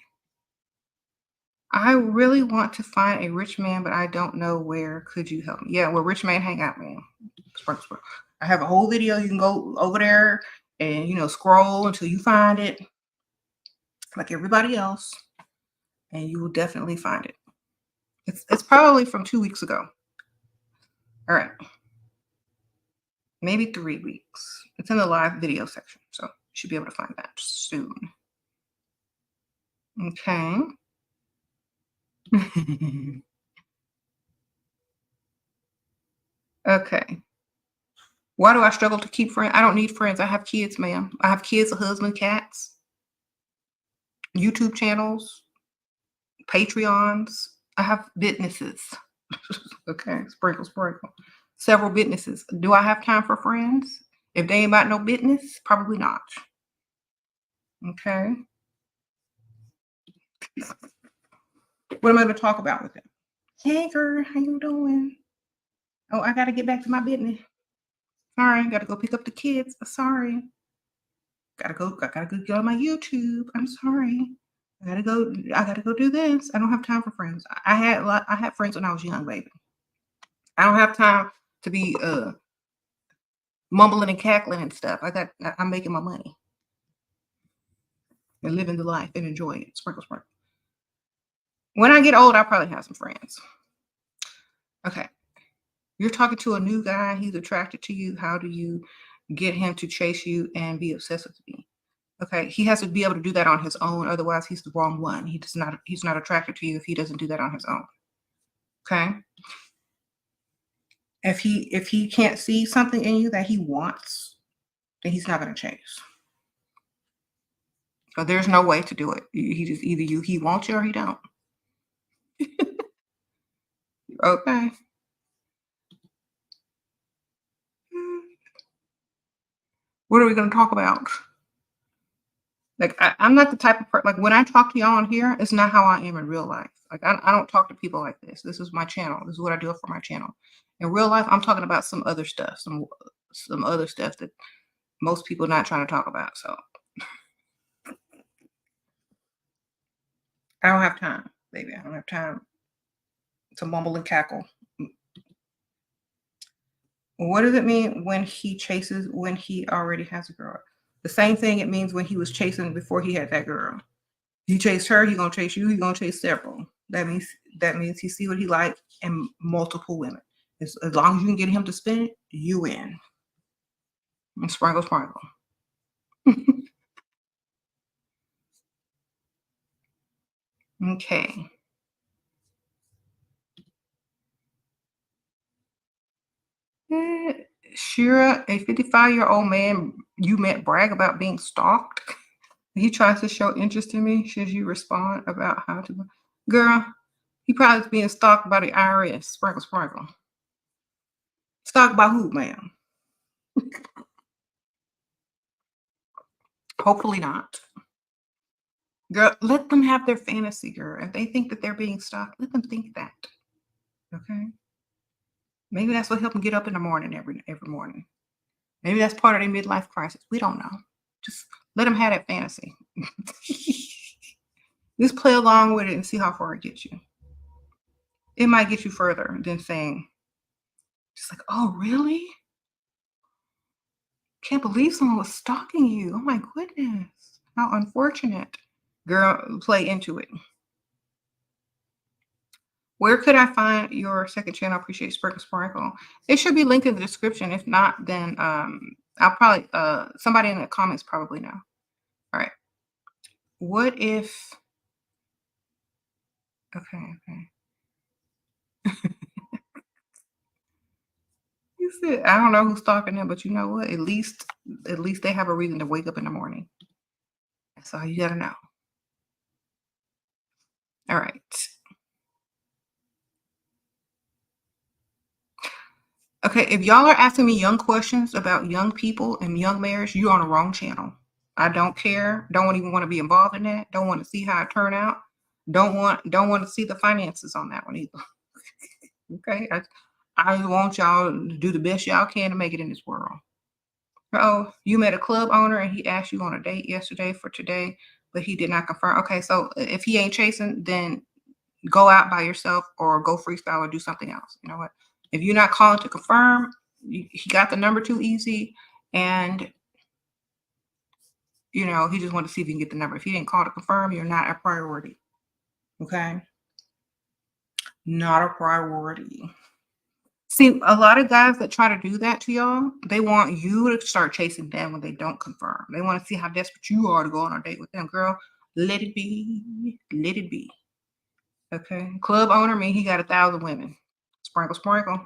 I really want to find a rich man, but I don't know where. Could you help me? Yeah, where rich man hang out, man. I have a whole video. You can go over there and scroll until you find it, like everybody else, and you will definitely find it. It's probably from 2 weeks ago. All right. Maybe 3 weeks. It's in the live video section, so you should be able to find that soon. Okay. Okay. Why do I struggle to keep friends? I don't need friends. I have kids, ma'am. I have kids, a husband, cats, YouTube channels, Patreons. I have businesses. Okay. Sprinkle, sprinkle. Several businesses. Do I have time for friends? If they ain't about no business, probably not. Okay. What am I going to talk about with them? Hey, girl, how you doing? Oh, I got to get back to my business. Sorry, got to go pick up the kids. Sorry. I gotta go get on my YouTube. I'm sorry. I gotta go do this. I don't have time for friends. I had friends when I was young, baby. I don't have time to be mumbling and cackling and stuff. I'm making my money and living the life and enjoying it. Sprinkle, sprinkle. When I get old, I'll probably have some friends. Okay. You're talking to a new guy, he's attracted to you. How do you get him to chase you and be obsessed with you? Okay, he has to be able to do that on his own. Otherwise, he's the wrong one. He's not attracted to you if he doesn't do that on his own. Okay. If he can't see something in you that he wants, then he's not going to chase. So there's no way to do it. He just he wants you or he don't. Okay. What are we going to talk about? Like, I'm not the type of like, when I talk to y'all on here, it's not how I am in real life. Like, I don't talk to people like this. This is my channel. This is what I do for my channel. In real life, I'm talking about some other stuff, some other stuff that most people not trying to talk about. So I don't have time, baby. I don't have time to mumble and cackle. What does it mean when he chases when he already has a girl? The same thing it means when he was chasing before he had that girl. You chase her, he gonna chase you, he gonna chase several. That means he see what he like and multiple women. As long as you can get him to spend it, you win. And sprinkle, sprinkle. Okay. Shira, a 55-year-old man you met brag about being stalked. He tries to show interest in me. Should you respond about how to? Girl, he probably is being stalked by the IRS. Sprinkle, sprinkle. Stalked by who, ma'am? Hopefully not. Girl, let them have their fantasy, girl. If they think that they're being stalked, let them think that. Okay. Maybe that's what helps them get up in the morning every morning. Maybe that's part of their midlife crisis. We don't know. Just let them have that fantasy. Just play along with it and see how far it gets you. It might get you further than saying, just like, oh, really? Can't believe someone was stalking you. Oh my goodness. How unfortunate. Girl, play into it. Where could I find your second channel? I appreciate Sprinkle Sprinkle. It should be linked in the description. If not, then I'll probably somebody in the comments probably know. All right. What if okay. You said I don't know who's stalking them, but you know what? At least they have a reason to wake up in the morning. That's all you gotta know. All right. Okay, if y'all are asking me young questions about young people and young marriage, you're on the wrong channel. I don't care. Don't even want to be involved in that. Don't want to see how it turn out. Don't want to see the finances on that one either. Okay. I want y'all to do the best y'all can to make it in this world. Oh, you met a club owner and he asked you on a date yesterday for today, but he did not confirm. Okay, so if he ain't chasing, then go out by yourself or go freestyle or do something else. You know what? If you're not calling to confirm, he got the number too easy, and he just wanted to see if he can get the number. If he didn't call to confirm, you're not a priority. Okay, not a priority. See, a lot of guys that try to do that to y'all, they want you to start chasing them when they don't confirm. They want to see how desperate you are to go on a date with them. Girl, let it be. Let it be. Okay. Club owner mean he got 1,000 women. Sprinkle, sprinkle.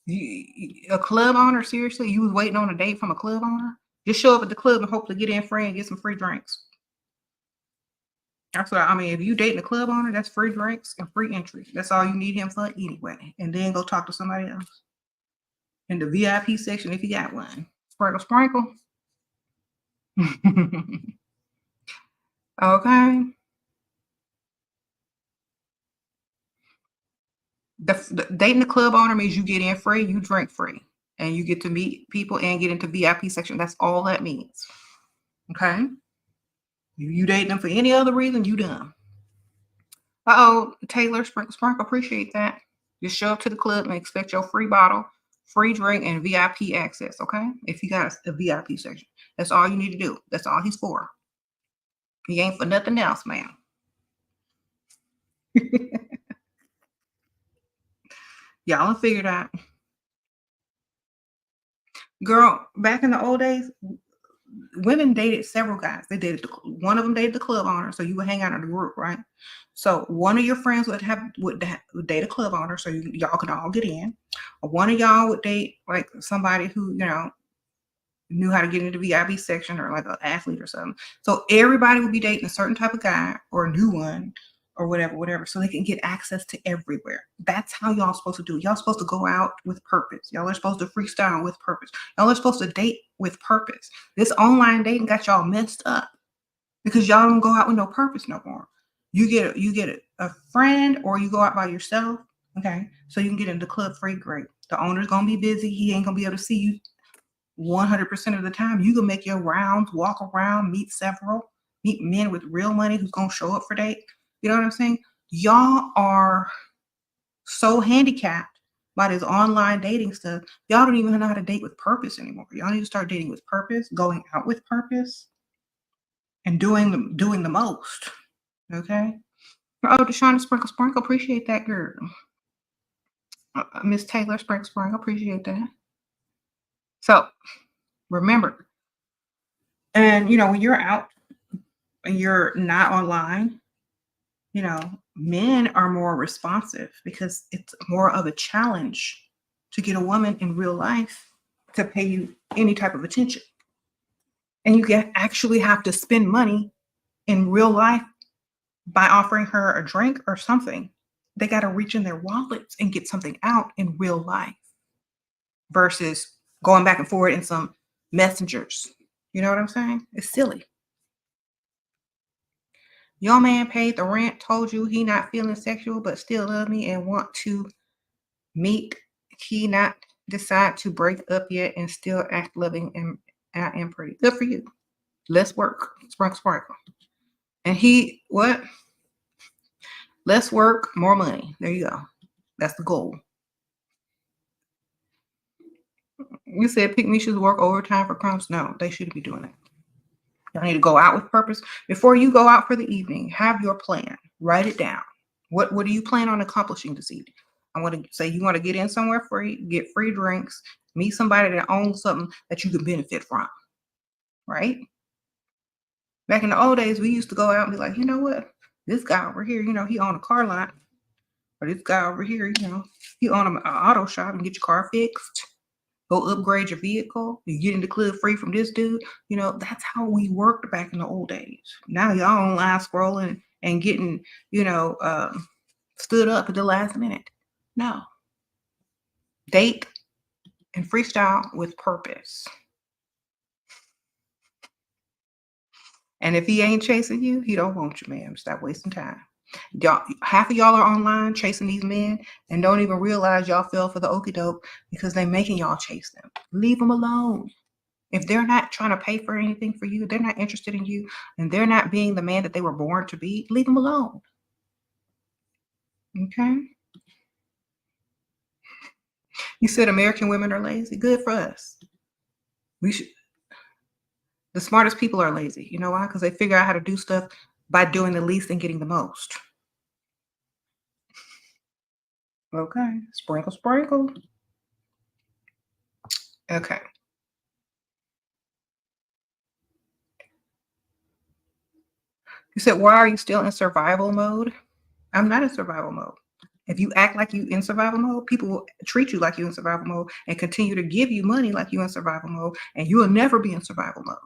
A club owner, seriously? You was waiting on a date from a club owner? Just show up at the club and hope to get in free and get some free drinks. That's what I mean. If you dating a club owner, that's free drinks and free entry. That's all you need him for anyway. And then go talk to somebody else in the VIP section if you got one. Sprinkle, sprinkle. Okay. The dating the club owner means you get in free, you drink free, and you get to meet people and get into VIP section. That's all that means. Okay. You dating them for any other reason, you done. Uh-oh, Taylor, sprinkle, sprinkle, appreciate that. Just show up to the club and expect your free bottle, free drink, and VIP access, okay? If you got a VIP section. That's all you need to do. That's all he's for. He ain't for nothing else, ma'am. Y'all will figure it out. Girl, back in the old days, women dated several guys. They dated one of them dated the club owner, so you would hang out in a group, right? So one of your friends would date a club owner, so y'all could all get in. Or one of y'all would date like somebody who knew how to get into the VIP section or like an athlete or something. So everybody would be dating a certain type of guy or a new one or whatever, so they can get access to everywhere. That's how y'all supposed to do. Y'all supposed to go out with purpose. Y'all are supposed to freestyle with purpose. Y'all are supposed to date with purpose. This online dating got y'all messed up because y'all don't go out with no purpose no more. You get a friend, or you go out by yourself. Okay, so you can get into club free. Great. The owner's gonna be busy. He ain't gonna be able to see you 100% of the time. You can make your rounds, walk around, meet men with real money who's gonna show up for date. You know what I'm saying? Y'all are so handicapped by this online dating stuff. Y'all don't even know how to date with purpose anymore. Y'all need to start dating with purpose, going out with purpose, and doing the most. Okay. Oh, Deshauna Sprinkle, appreciate that, girl. Miss Taylor Sprinkle, appreciate that. So remember, and when you're out and you're not online, men are more responsive because it's more of a challenge to get a woman in real life to pay you any type of attention. And you actually have to spend money in real life by offering her a drink or something. They got to reach in their wallets and get something out in real life versus going back and forth in some messengers. You know what I'm saying? It's silly. Your man paid the rent, told you he not feeling sexual, but still love me and want to meet. He not decide to break up yet and still act loving, and I am pretty. Good for you. Let's work. Sprinkle. And he, what? Less work, more money. There you go. That's the goal. You said pick me should work overtime for crumbs. No, they shouldn't be doing that. Y'all need to go out with purpose. Before you go out for the evening, have your plan. Write it down. What do you plan on accomplishing this evening? I want to say you want to get in somewhere free, get free drinks, meet somebody that owns something that you can benefit from, right? Back in the old days, we used to go out and be like, you know what? This guy over here, he own a car lot. Or this guy over here, he own an auto shop and get your car fixed. Go upgrade your vehicle. You get in the club free from this dude. That's how we worked back in the old days. Now y'all online scrolling and getting, stood up at the last minute. No. Date and freestyle with purpose. And if he ain't chasing you, he don't want you, ma'am. Stop wasting time. Half of y'all are online chasing these men and don't even realize y'all fell for the okie doke because they're making y'all chase them. Leave them alone. If they're not trying to pay for anything for you, they're not interested in you, and they're not being the man that they were born to be, leave them alone. Okay? You said American women are lazy. Good for us. The smartest people are lazy. You know why? Because they figure out how to do stuff by doing the least and getting the most. Okay. Sprinkle. Okay. You said, why are you still in survival mode? I'm not in survival mode. If you act like you in survival mode, people will treat you like you in survival mode and continue to give you money like you in survival mode, and you will never be in survival mode.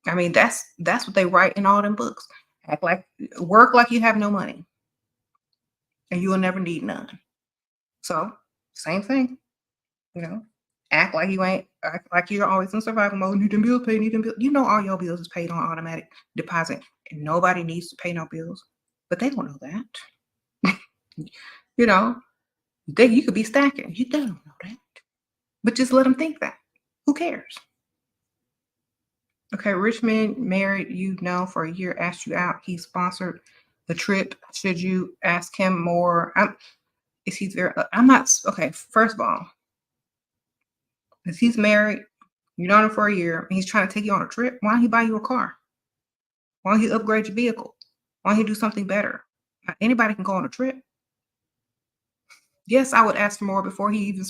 I mean, that's what they write in all them books. Work like you have no money, and you will never need none. So, same thing, act like you're always in survival mode. Need them bills paid, need them bills. All your bills is paid on automatic deposit, and nobody needs to pay no bills, but they don't know that. You could be stacking. You don't know that, but just let them think that. Who cares? Okay, Richmond married you for a year, asked you out. He sponsored the trip. Should you ask him more? I'm not, okay, first of all, if he's married, you've known him for a year, and he's trying to take you on a trip, why don't he buy you a car? Why don't he upgrade your vehicle? Why don't he do something better? Anybody can go on a trip. Yes, I would ask for more before he even,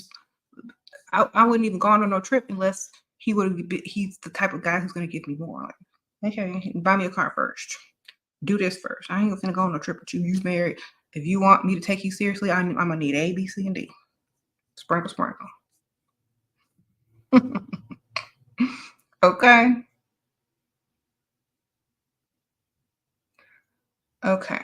I wouldn't even go on no trip unless he's the type of guy who's going to give me more. Like, okay, buy me a car first. Do this first. I ain't gonna go on a trip with you. You married. If you want me to take you seriously, I'm gonna need A, B, C, and D. Sprinkle. Okay. Okay.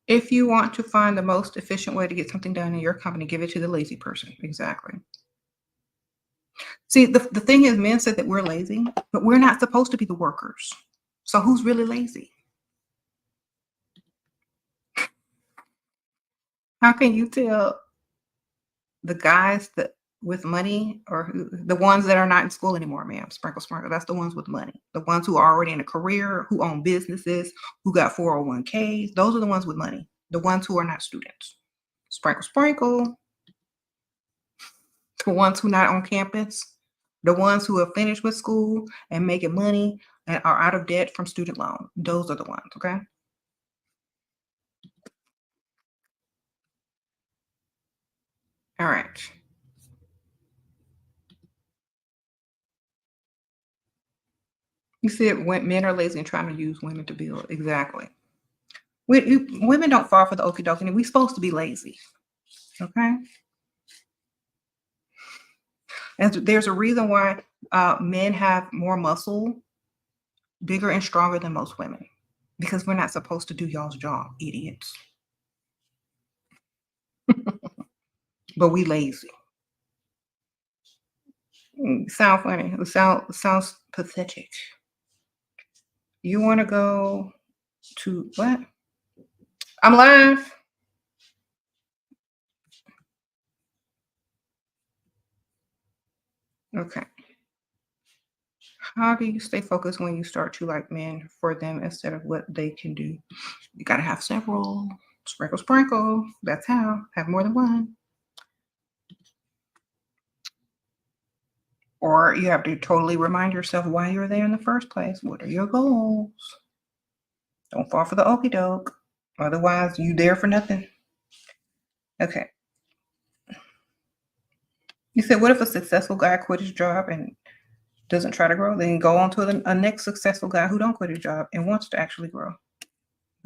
If you want to find the most efficient way to get something done in your company, give it to the lazy person. Exactly. See, the thing is, men said that we're lazy, but we're not supposed to be the workers. So who's really lazy? How can you tell the guys that with money or the ones that are not in school anymore, ma'am? Sprinkle, sprinkle. That's the ones with money. The ones who are already in a career, who own businesses, who got 401ks. Those are the ones with money. The ones who are not students. Sprinkle, sprinkle. The ones who not on campus. The ones who have finished with school and making money and are out of debt from student loan. Those are the ones, okay? All right. You said when men are lazy and trying to use women to build. Exactly. Women don't fall for the okie dokie. We're supposed to be lazy. Okay. And there's a reason why men have more muscle, bigger and stronger than most women, because we're not supposed to do y'all's job, idiots. But we lazy. Sound funny. It sounds pathetic. You want to go to what? I'm live. Okay. How do you stay focused when you start to like men for them instead of what they can do? You got to have several. Sprinkle, sprinkle. That's how. Have more than one. Or you have to totally remind yourself why you're there in the first place. What are your goals? Don't fall for the okey doke. Otherwise, you there for nothing. Okay. You said, what if a successful guy quit his job and doesn't try to grow? Then go on to a next successful guy who don't quit his job and wants to actually grow.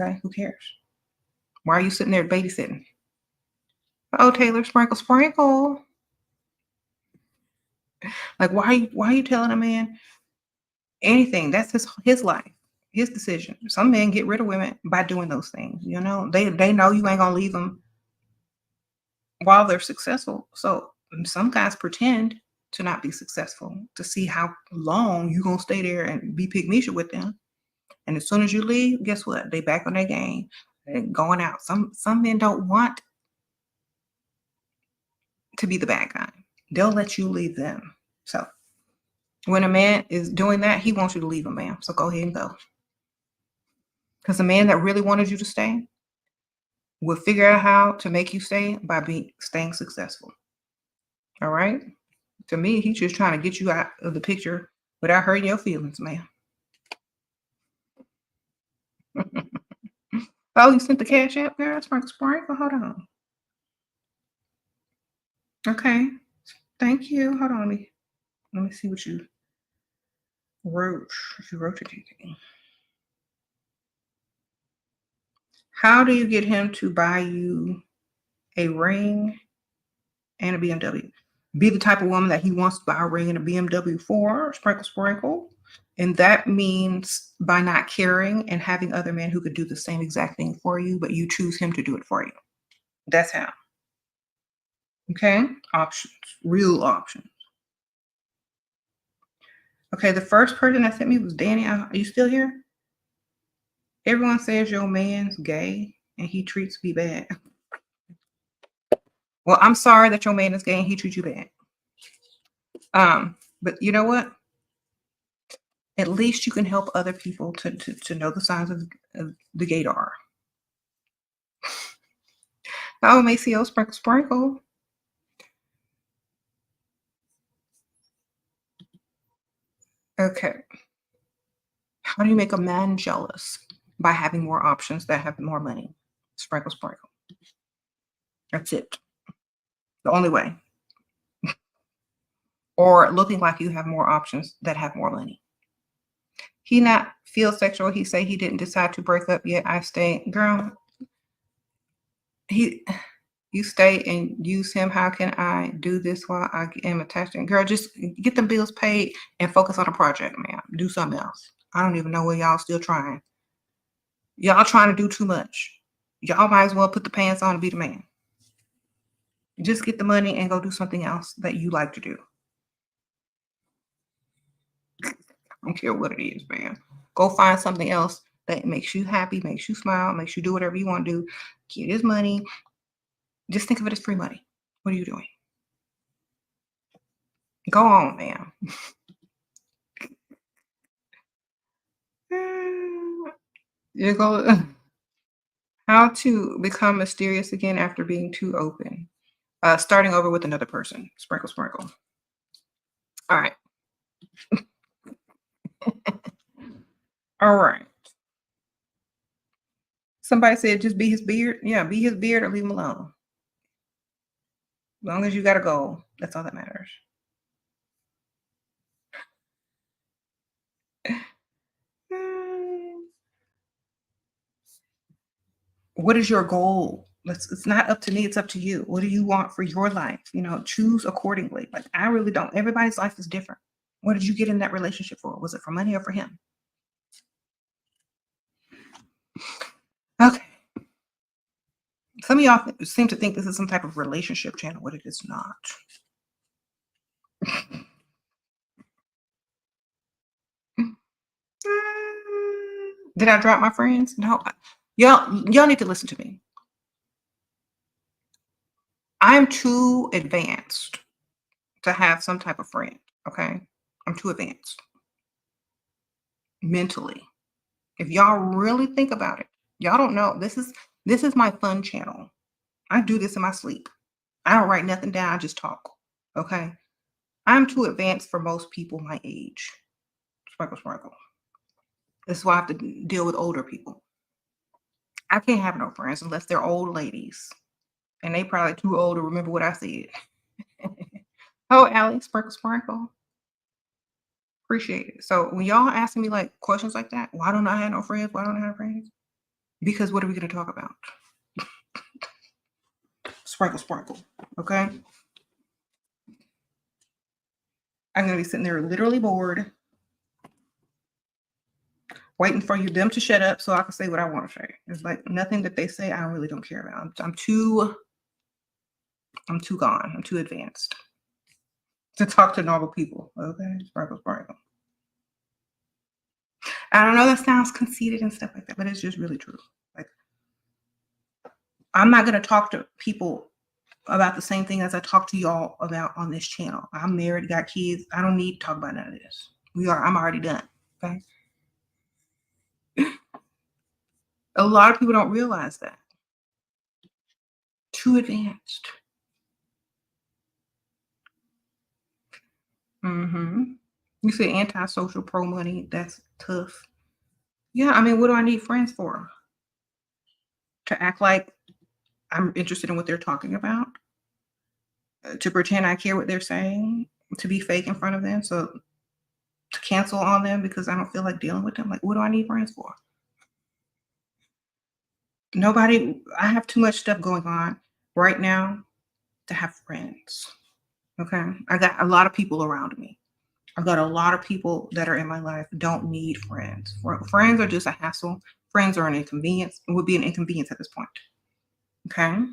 Okay, who cares? Why are you sitting there babysitting? Oh, Taylor, sprinkle, sprinkle. Like, why are you telling a man anything? That's his life, his decision. Some men get rid of women by doing those things. You know, they know you ain't gonna leave them while they're successful. So some guys pretend to not be successful to see how long you gonna stay there and be pygmisha with them. And as soon as you leave, guess what? They back on their game and going out. Some men don't want to be the bad guy. They'll let you leave them. So when a man is doing that, he wants you to leave him, ma'am. So go ahead and go. Because the man that really wanted you to stay will figure out how to make you stay by staying successful. All right? To me, he's just trying to get you out of the picture without hurting your feelings, ma'am. Oh, you sent the cash app, girl? Sprinkle, sprinkle. Hold on. Okay. Thank you. Hold on. Let me see what you wrote. If you wrote anything. How do you get him to buy you a ring and a BMW? Be the type of woman that he wants to buy a ring and a BMW for. Sprinkle, sprinkle. And that means by not caring and having other men who could do the same exact thing for you, but you choose him to do it for you. That's how. Okay? Options. Real options. Okay, the first person that sent me was Danny. Are you still here? Everyone says your man's gay and he treats me bad. Well, I'm sorry that your man is gay and he treats you bad. But you know what? At least you can help other people to know the signs of the gaydar. Oh, Maceo, sprinkle, sprinkle. Okay. How do you make a man jealous? By having more options that have more money. Sprinkle, sprinkle. That's it. The only way. Or looking like you have more options that have more money. He not feel sexual. He say he didn't decide to break up yet. I stay. Girl, you stay and use him. How can I do this while I am attached? Girl, just get the bills paid and focus on a project, ma'am. Do something else. I don't even know where y'all still trying. Y'all trying to do too much. Y'all might as well put the pants on and be the man. Just get the money and go do something else that you like to do. I don't care what it is, man. Go find something else that makes you happy, makes you smile, makes you do whatever you want to do. Get his money. Just think of it as free money. What are you doing? Go on, man. You go. How to become mysterious again after being too open. Starting over with another person. Sprinkle, sprinkle. All right. All right. Somebody said just be his beard. Yeah, be his beard or leave him alone. As long as you got a goal, that's all that matters. What is your goal? It's not up to me, it's up to you. What do you want for your life? Choose accordingly. Like, I really don't. Everybody's life is different. What did you get in that relationship for? Was it for money or for him? Okay. Some of y'all seem to think this is some type of relationship channel, but it is not. Did I drop my friends? No. Y'all need to listen to me. I'm too advanced to have some type of friend, okay? I'm too advanced mentally. If y'all really think about it, y'all don't know. This is my fun channel. I do this in my sleep. I don't write nothing down, I just talk. Okay? I'm too advanced for most people my age. Sprinkle, sprinkle. This is why I have to deal with older people. I can't have no friends unless they're old ladies. And they probably too old to remember what I said. Oh, Allie, sprinkle, sprinkle. Appreciate it. So when y'all asking me like questions like that, why don't I have no friends? Why don't I have friends? Because what are we going to talk about? Sprinkle, sprinkle. Okay. I'm going to be sitting there literally bored, waiting for them to shut up so I can say what I want to say. It's like nothing that they say I really don't care about. I'm too gone. I'm too advanced to talk to normal people. Okay. Sprinkle, sprinkle. I don't know, that sounds conceited and stuff like that, but it's just really true. Like, I'm not going to talk to people about the same thing as I talk to y'all about on this channel. I'm married, got kids. I don't need to talk about none of this. I'm already done. Okay. A lot of people don't realize that. Too advanced. You say antisocial, pro money. That's tough. Yeah, I mean, what do I need friends for? To act like I'm interested in what they're talking about? To pretend I care what they're saying? To be fake in front of them? So to cancel on them because I don't feel like dealing with them? Like, what do I need friends for? Nobody. I have too much stuff going on right now to have friends. Okay. I got a lot of people around me. I've got a lot of people that are in my life don't need friends. Friends are just a hassle. Friends are an inconvenience. It would be an inconvenience at this point. Okay.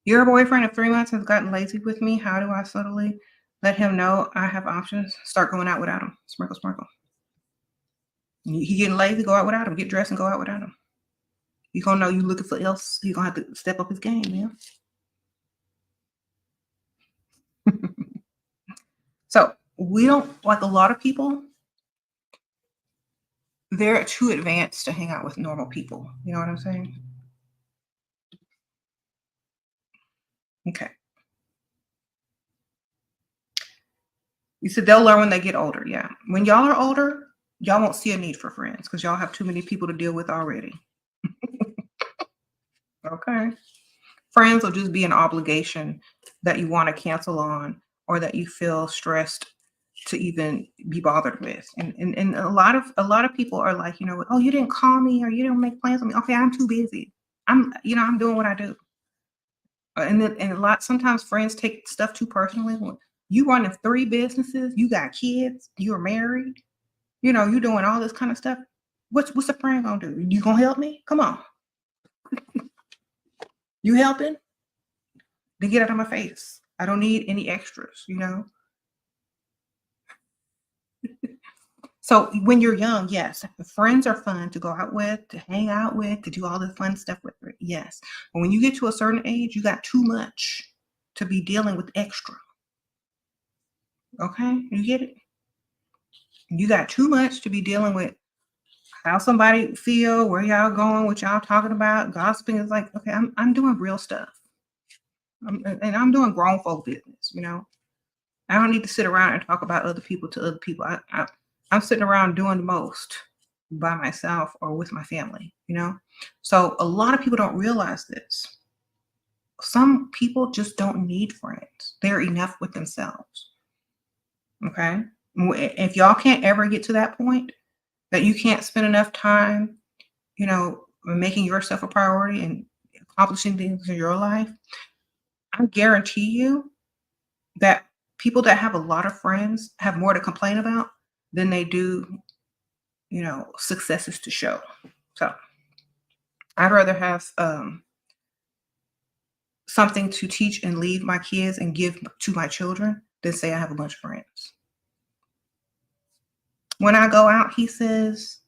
Your boyfriend of 3 months has gotten lazy with me. How do I subtly let him know I have options? Start going out without him. Sprinkle, sprinkle. He getting lazy, go out without him. Get dressed and go out without him. You're going to know you looking for else. You're going to have to step up his game, man. So we don't, like a lot of people, they're too advanced to hang out with normal people. You know what I'm saying? Okay. You said they'll learn when they get older. Yeah. When y'all are older, y'all won't see a need for friends because y'all have too many people to deal with already. Okay. Friends will just be an obligation that you want to cancel on or that you feel stressed to even be bothered with. And a lot of people are like, oh, you didn't call me or you didn't make plans with me. Okay, I'm too busy. I'm doing what I do. Sometimes friends take stuff too personally. When you running 3 businesses, you got kids, you're married. You doing all this kind of stuff. What's a friend gonna do? You gonna help me? Come on. You helping? Then get out of my face. I don't need any extras. So when you're young, yes, friends are fun to go out with, to hang out with, to do all the fun stuff with. Yes. But when you get to a certain age, you got too much to be dealing with extra. Okay? You get it? You got too much to be dealing with how somebody feel, where y'all going, what y'all talking about. Gossiping is like, okay, I'm doing real stuff. And I'm doing grown folk business. I don't need to sit around and talk about other people to other people. I'm sitting around doing the most by myself or with my family. So a lot of people don't realize this. Some people just don't need friends. They're enough with themselves. Okay. If y'all can't ever get to that point that you can't spend enough time, making yourself a priority and accomplishing things in your life, I guarantee you that people that have a lot of friends have more to complain about than they do, successes to show. So I'd rather have something to teach and leave my kids and give to my children than say I have a bunch of friends. When I go out, he says,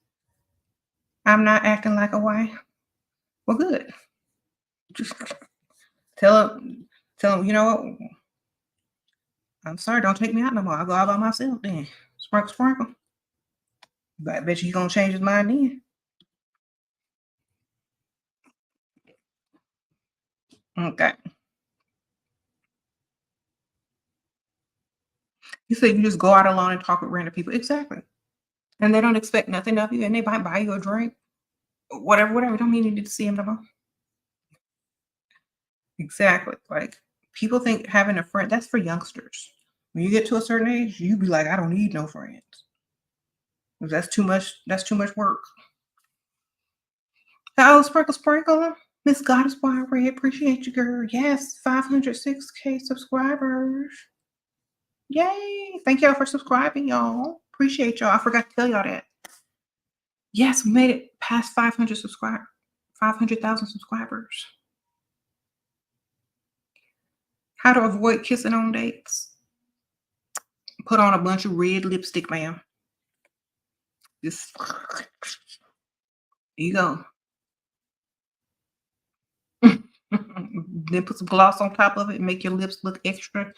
I'm not acting like a wife. Well, good. Just tell him, you know what? I'm sorry, don't take me out no more. I'll go out by myself then. Sprinkle, sprinkle. But I bet you he's gonna change his mind then. Okay. You said you just go out alone and talk with random people. Exactly. And they don't expect nothing of you, and they might buy you a drink. Whatever. Don't mean you need to see him no more. Exactly. Like people think having a friend, that's for youngsters. When you get to a certain age, you be like, I don't need no friends. That's too much work. Oh, sprinkle, sprinkle. Miss Goddess Wire Red, appreciate you, girl. Yes, 506K subscribers. Yay. Thank y'all for subscribing, y'all. Appreciate y'all. I forgot to tell y'all that. Yes, we made it past 500,000 subscribers. How to avoid kissing on dates? Put on a bunch of red lipstick, ma'am. Just there you go. Then put some gloss on top of it and make your lips look extra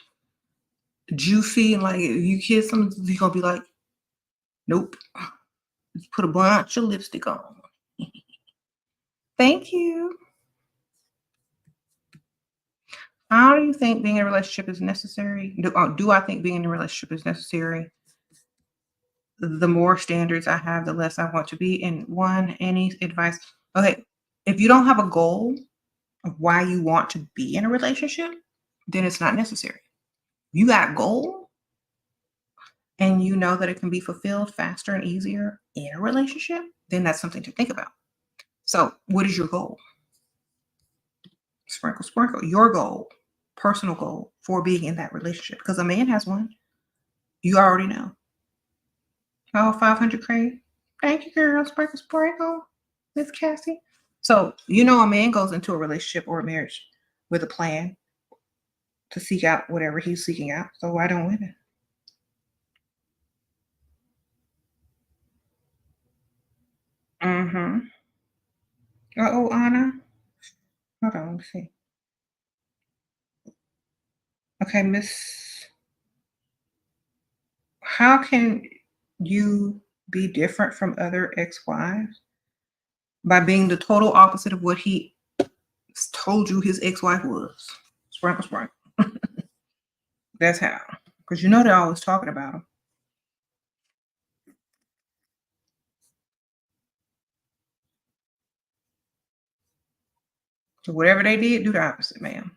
juicy. And like if you kiss them, you're gonna be like, nope. Just put a bunch of lipstick on. Thank you. How do you think being in a relationship is necessary? Do I think being in a relationship is necessary? The more standards I have, the less I want to be. And any advice? Okay, if you don't have a goal of why you want to be in a relationship, then it's not necessary. You got a goal and you know that it can be fulfilled faster and easier in a relationship, then that's something to think about. So, what is your goal? Sprinkle, sprinkle. Your goal, personal goal for being in that relationship. Because a man has one. You already know. Oh, 500K. Thank you, girl. Sprinkle, sprinkle. Miss Cassie. So, a man goes into a relationship or a marriage with a plan to seek out whatever he's seeking out. So, why don't women? Mm-hmm. Uh-oh, Anna. Hold on, let me see. Okay, Miss. How can you be different from other ex-wives? By being the total opposite of what he told you his ex-wife was. Sprinkle, sprinkle. That's how. Because they're always talking about him. So whatever they did, do the opposite, ma'am.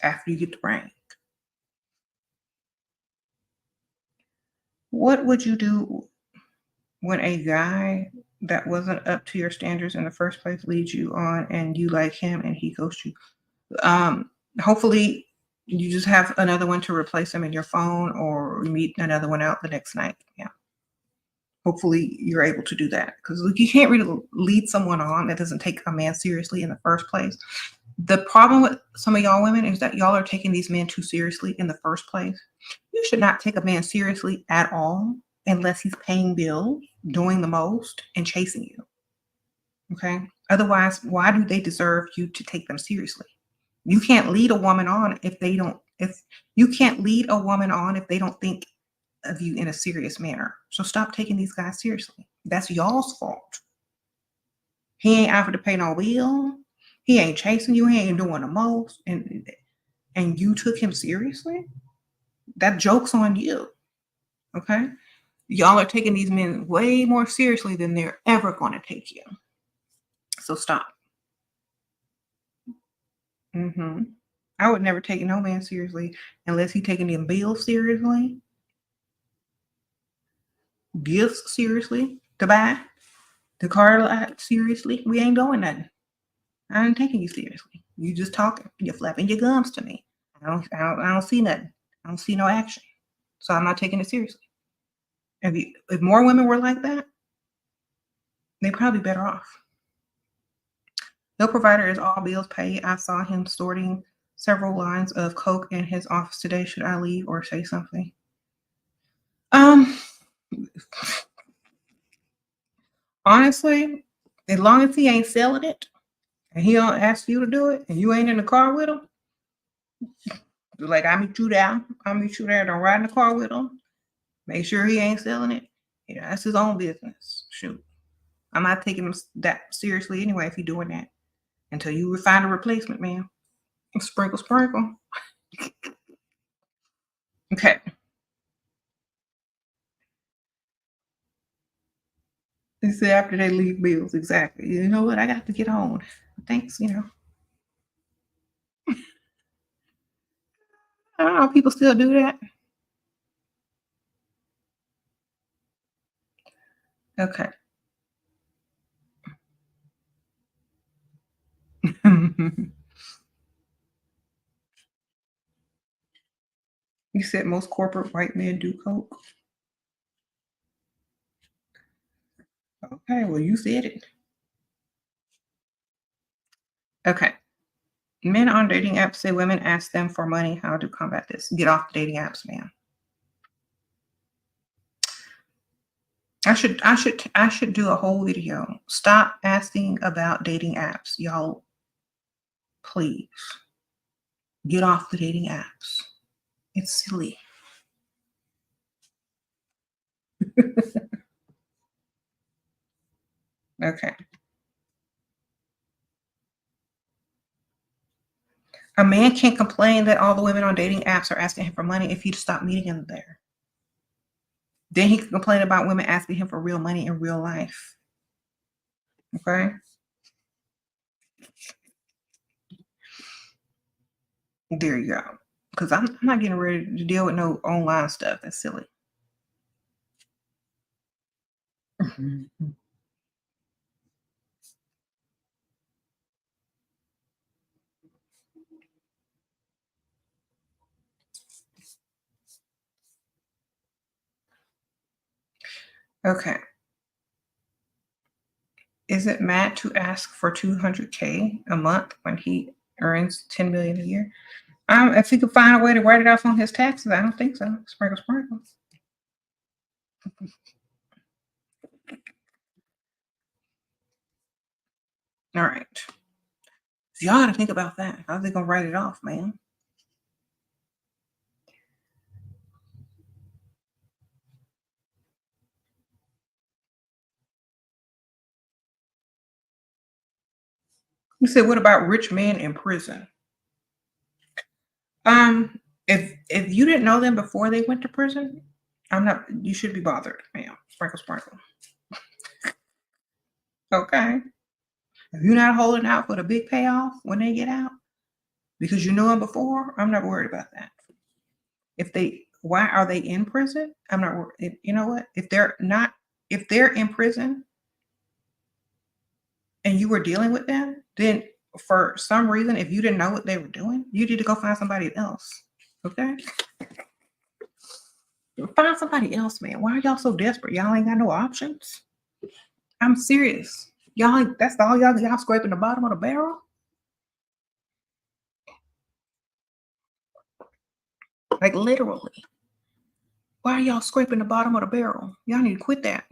After you get the rank. What would you do when a guy that wasn't up to your standards in the first place leads you on and you like him and he ghosts you? Hopefully You just have another one to replace them in your phone or meet another one out the next night. Yeah. Hopefully you're able to do that because you can't really lead someone on that doesn't take a man seriously in the first place. The problem with some of y'all women is that y'all are taking these men too seriously in the first place. You should not take a man seriously at all unless he's paying bills, doing the most, and chasing you. Okay? Otherwise, why do they deserve you to take them seriously? You can't lead a woman on if you can't lead a woman on if they don't think of you in a serious manner. So stop taking these guys seriously. That's y'all's fault. He ain't offered to pay no bill. He ain't chasing you. He ain't doing the most. And you took him seriously? That joke's on you. Okay? Y'all are taking these men way more seriously than they're ever going to take you. So stop. I would never take no man seriously unless he taking them bills seriously, gifts seriously to buy, the car lot seriously. We ain't doing nothing. I ain't taking you seriously. You just talking. You're flapping your gums to me. I don't see nothing. I don't see no action. So I'm not taking it seriously. If more women were like that, they're probably better off. No provider is all bills paid. I saw him sorting several lines of coke in his office today. Should I leave or say something? Honestly, as long as he ain't selling it and he don't ask you to do it and you ain't in the car with him, like I'll meet you there. Don't ride in the car with him. Make sure he ain't selling it. Yeah, that's his own business. Shoot. I'm not taking him that seriously anyway if you're doing that. Until you find a replacement, man. Sprinkle, sprinkle. Okay. He said after they leave bills, exactly. You know what? I got to get on. Thanks, I don't know. People still do that. Okay. You said most corporate white men do coke. Okay, well, you said it. Okay. Men on dating apps say women ask them for money. How to combat this? Get off the dating apps, man. I should do a whole video. Stop asking about dating apps, y'all. Please get off the dating apps. It's silly. Okay. A man can't complain that all the women on dating apps are asking him for money if he'd stop meeting him there. Then he can complain about women asking him for real money in real life. Okay? There you go. Because I'm not getting ready to deal with no online stuff. That's silly. Okay. Is it mad to ask for $200K a month when he earns $10 million a year? If he could find a way to write it off on his taxes, I don't think so. Sprinkle, sprinkle. All right. So y'all got to think about that. How's they gonna write it off, man? You said, what about rich men in prison? If you didn't know them before they went to prison, you should be bothered, ma'am. Sprinkle, sprinkle. Okay. If you're not holding out for the big payoff when they get out, because you knew them before, I'm not worried about that. Why are they in prison? I'm not worried. You know what? If they're in prison and you were dealing with them, then for some reason, if you didn't know what they were doing, you need to go find somebody else. Okay? Find somebody else, man. Why are y'all so desperate? Y'all ain't got no options. I'm serious. That's all y'all scraping the bottom of the barrel? Like literally. Why are y'all scraping the bottom of the barrel? Y'all need to quit that.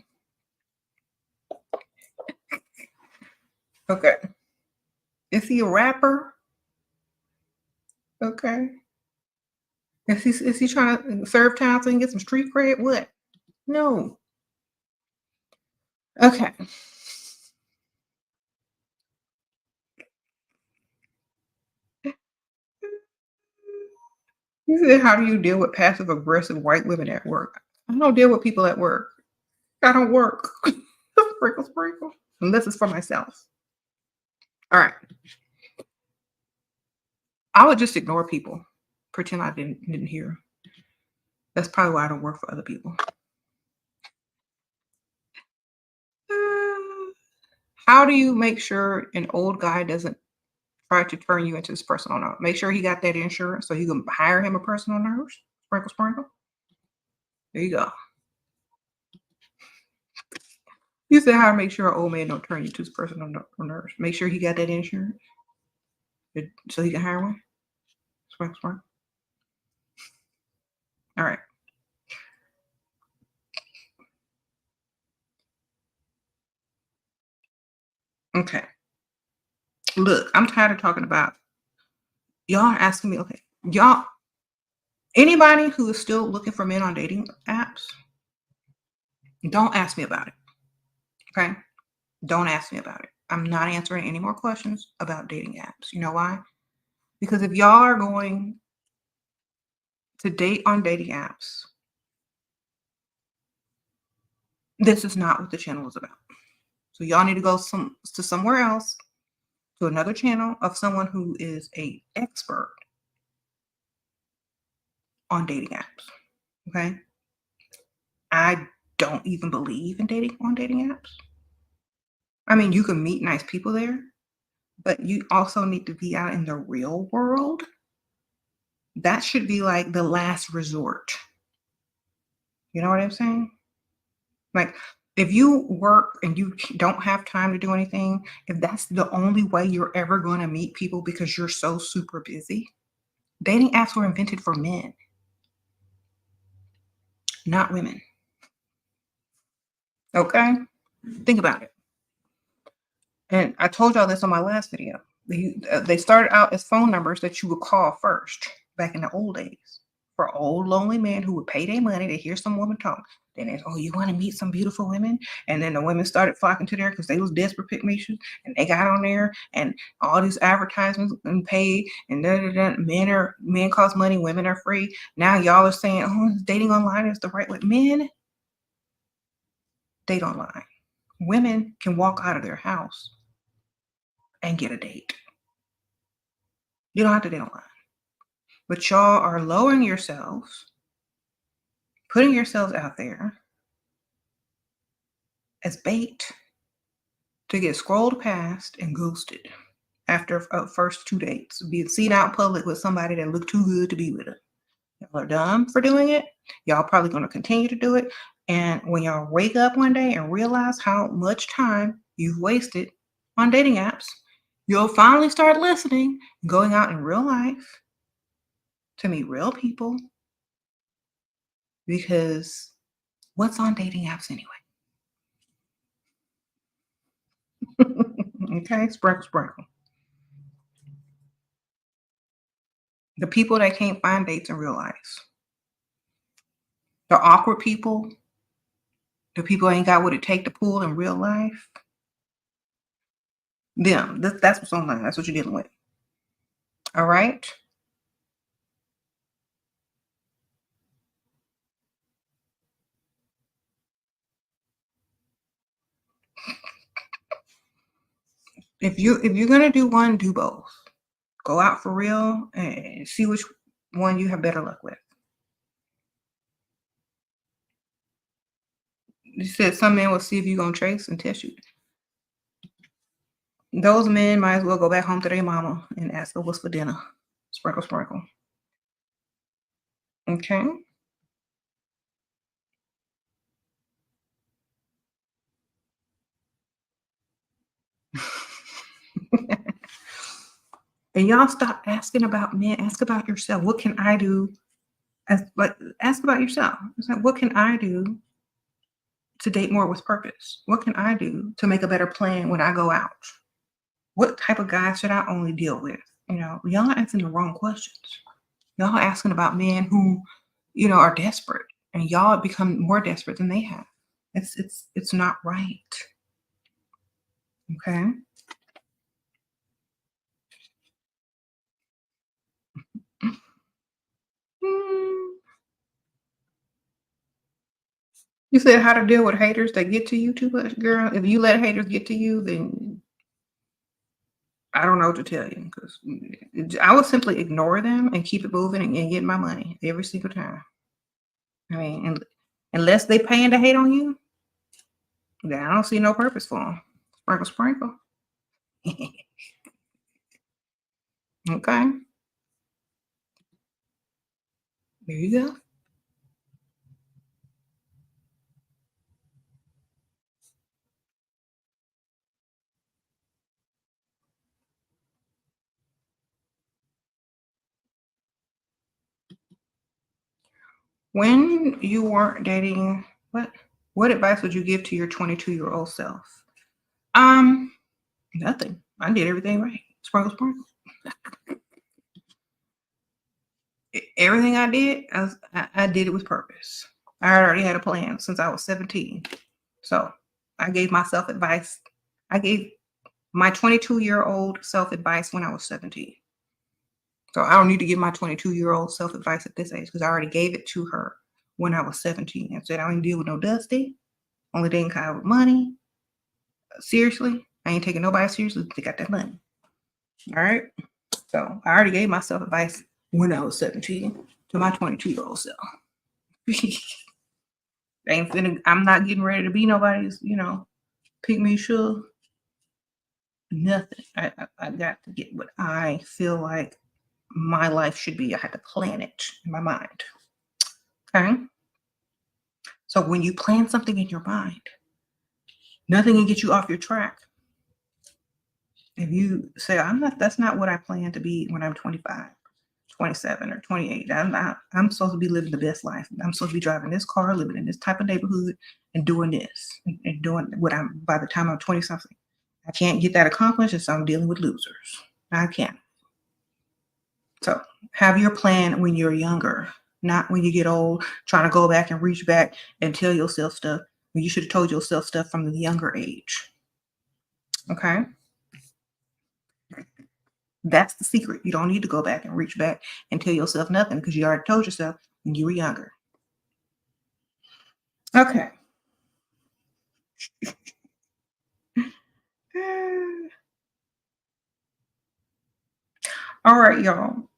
Okay. Is he a rapper? Okay. Is he trying to serve time so he can get some street cred? What? No. Okay. You said, how do you deal with passive aggressive white women at work? I don't deal with people at work. I don't work. Sprinkle, sprinkle. Unless it's for myself. All right. I would just ignore people. Pretend I didn't hear. That's probably why I don't work for other people. How do you make sure an old guy doesn't try to turn you into his personal nurse? Make sure he got that insurance so you can hire him a personal nurse. Sprinkle, sprinkle. There you go. You said how to make sure an old man don't turn you to his personal nurse. Make sure he got that insurance so he can hire one. Sprinkle, sprinkle. All right. Okay. Look, I'm tired of talking about y'all asking me. Okay, y'all. Anybody who is still looking for men on dating apps, don't ask me about it. Okay, don't ask me about it. I'm not answering any more questions about dating apps. You know why? Because if y'all are going to date on dating apps, this is not what the channel is about. So y'all need to go to somewhere else, to another channel of someone who is a expert on dating apps. Okay. I don't even believe in dating on dating apps. I mean, you can meet nice people there, but you also need to be out in the real world. That should be like the last resort. You know what I'm saying? Like, if you work and you don't have time to do anything, if that's the only way you're ever going to meet people because you're so super busy, dating apps were invented for men, not women. Okay? Think about it. And I told y'all this on my last video. They started out as phone numbers that you would call first back in the old days for old lonely men who would pay their money to hear some woman talk. Then it's, oh, you want to meet some beautiful women? And then the women started flocking to there because they was desperate picnics, and they got on there and all these advertisements and paid and men cost money, women are free. Now y'all are saying, oh, dating online is the right way. Men date online. Women can walk out of their house and get a date. You don't have to date online. But y'all are lowering yourselves, putting yourselves out there as bait to get scrolled past and ghosted after first 2 dates. Being seen out in public with somebody that looked too good to be with her. Y'all are dumb for doing it. Y'all probably going to continue to do it. And when y'all wake up one day and realize how much time you've wasted on dating apps, you'll finally start listening, going out in real life to meet real people. Because what's on dating apps anyway? Okay, sprinkle, sprinkle. The people that can't find dates in real life. The awkward people. The people ain't got what it take to pull in real life. Them. That's what's online. That's what you're dealing with. All right. If you're gonna do one, do both. Go out for real and see which one you have better luck with. You said some men will see if you're gonna trace and test you. Those men might as well go back home to their mama and ask her what's for dinner. Sprinkle, sprinkle. Okay. And y'all stop asking about men. Ask about yourself. What can I do? Ask about yourself. It's like, what can I do to date more with purpose? What can I do to make a better plan when I go out? What type of guy should I only deal with? Y'all are asking the wrong questions. Y'all are asking about men who, are desperate, and y'all have become more desperate than they have. It's not right. Okay. Mm. You said how to deal with haters that get to you too much, girl. If you let haters get to you, then I don't know what to tell you, because I would simply ignore them and keep it moving and get my money every single time. I mean, unless they paying to hate on you, then I don't see no purpose for them. Sprinkle, sprinkle. Okay, there you go. When you weren't dating, what advice would you give to your 22-year-old self? Um, Nothing. I did everything right. Sprinkle, sprinkle. Everything I did, I did it with purpose. I already had a plan since I was 17. So I gave myself advice. I gave my 22-year-old self advice when I was 17. So I don't need to give my 22-year-old self advice at this age, because I already gave it to her when I was 17 and said, I don't deal with no dusty, only dating Kyle with money. Seriously, I ain't taking nobody seriously. They got that money. All right. So I already gave myself advice when I was 17 to my 22-year-old self. I'm not getting ready to be nobody's, pick me sure. Nothing. I got to get what I feel like my life should be. I had to plan it in my mind. Okay. So when you plan something in your mind, nothing can get you off your track. If you say, that's not what I plan to be when I'm 25, 27, or 28. I'm supposed to be living the best life. I'm supposed to be driving this car, living in this type of neighborhood, and doing this and doing what by the time I'm 20 something. I can't get that accomplished, and so I'm dealing with losers. I can't. So have your plan when you're younger, not when you get old, trying to go back and reach back and tell yourself stuff when you should have told yourself stuff from the younger age. Okay? That's the secret. You don't need to go back and reach back and tell yourself nothing, because you already told yourself when you were younger. Okay. All right, y'all.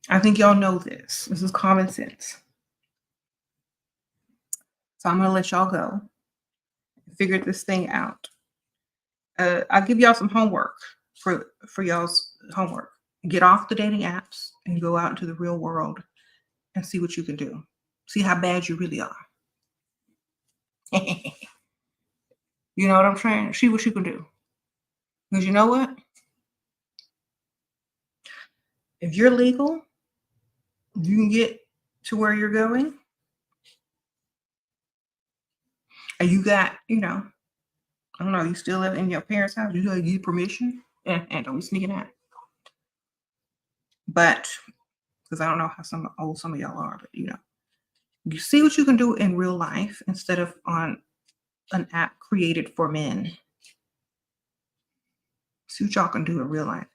I think y'all know this. This is common sense. So I'm going to let y'all go and figure this thing out. I'll give y'all some homework for y'all's homework. Get off the dating apps and go out into the real world and see what you can do. See how bad you really are. You know what I'm saying? See what you can do. Because you know what? If you're legal, you can get to where you're going. And you got, I don't know, you still live in your parents' house, you gotta get permission. And don't be sneaking out. But because I don't know how old some of y'all are, but you see what you can do in real life instead of on an app created for men. See what y'all can do in real life.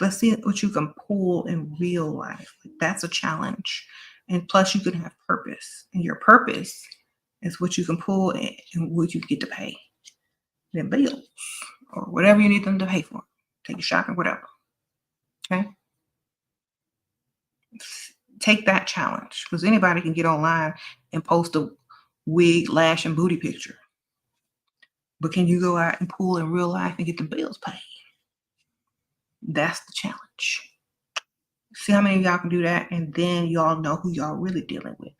Let's see what you can pull in real life. That's a challenge. And plus you can have purpose. And your purpose is what you can pull in and what you get to pay. Their bills or whatever you need them to pay for. Take you shopping, whatever. Okay? Take that challenge, because anybody can get online and post a wig, lash, and booty picture. But can you go out and pull in real life and get the bills paid? That's the challenge. See how many of y'all can do that, and then y'all know who y'all really dealing with.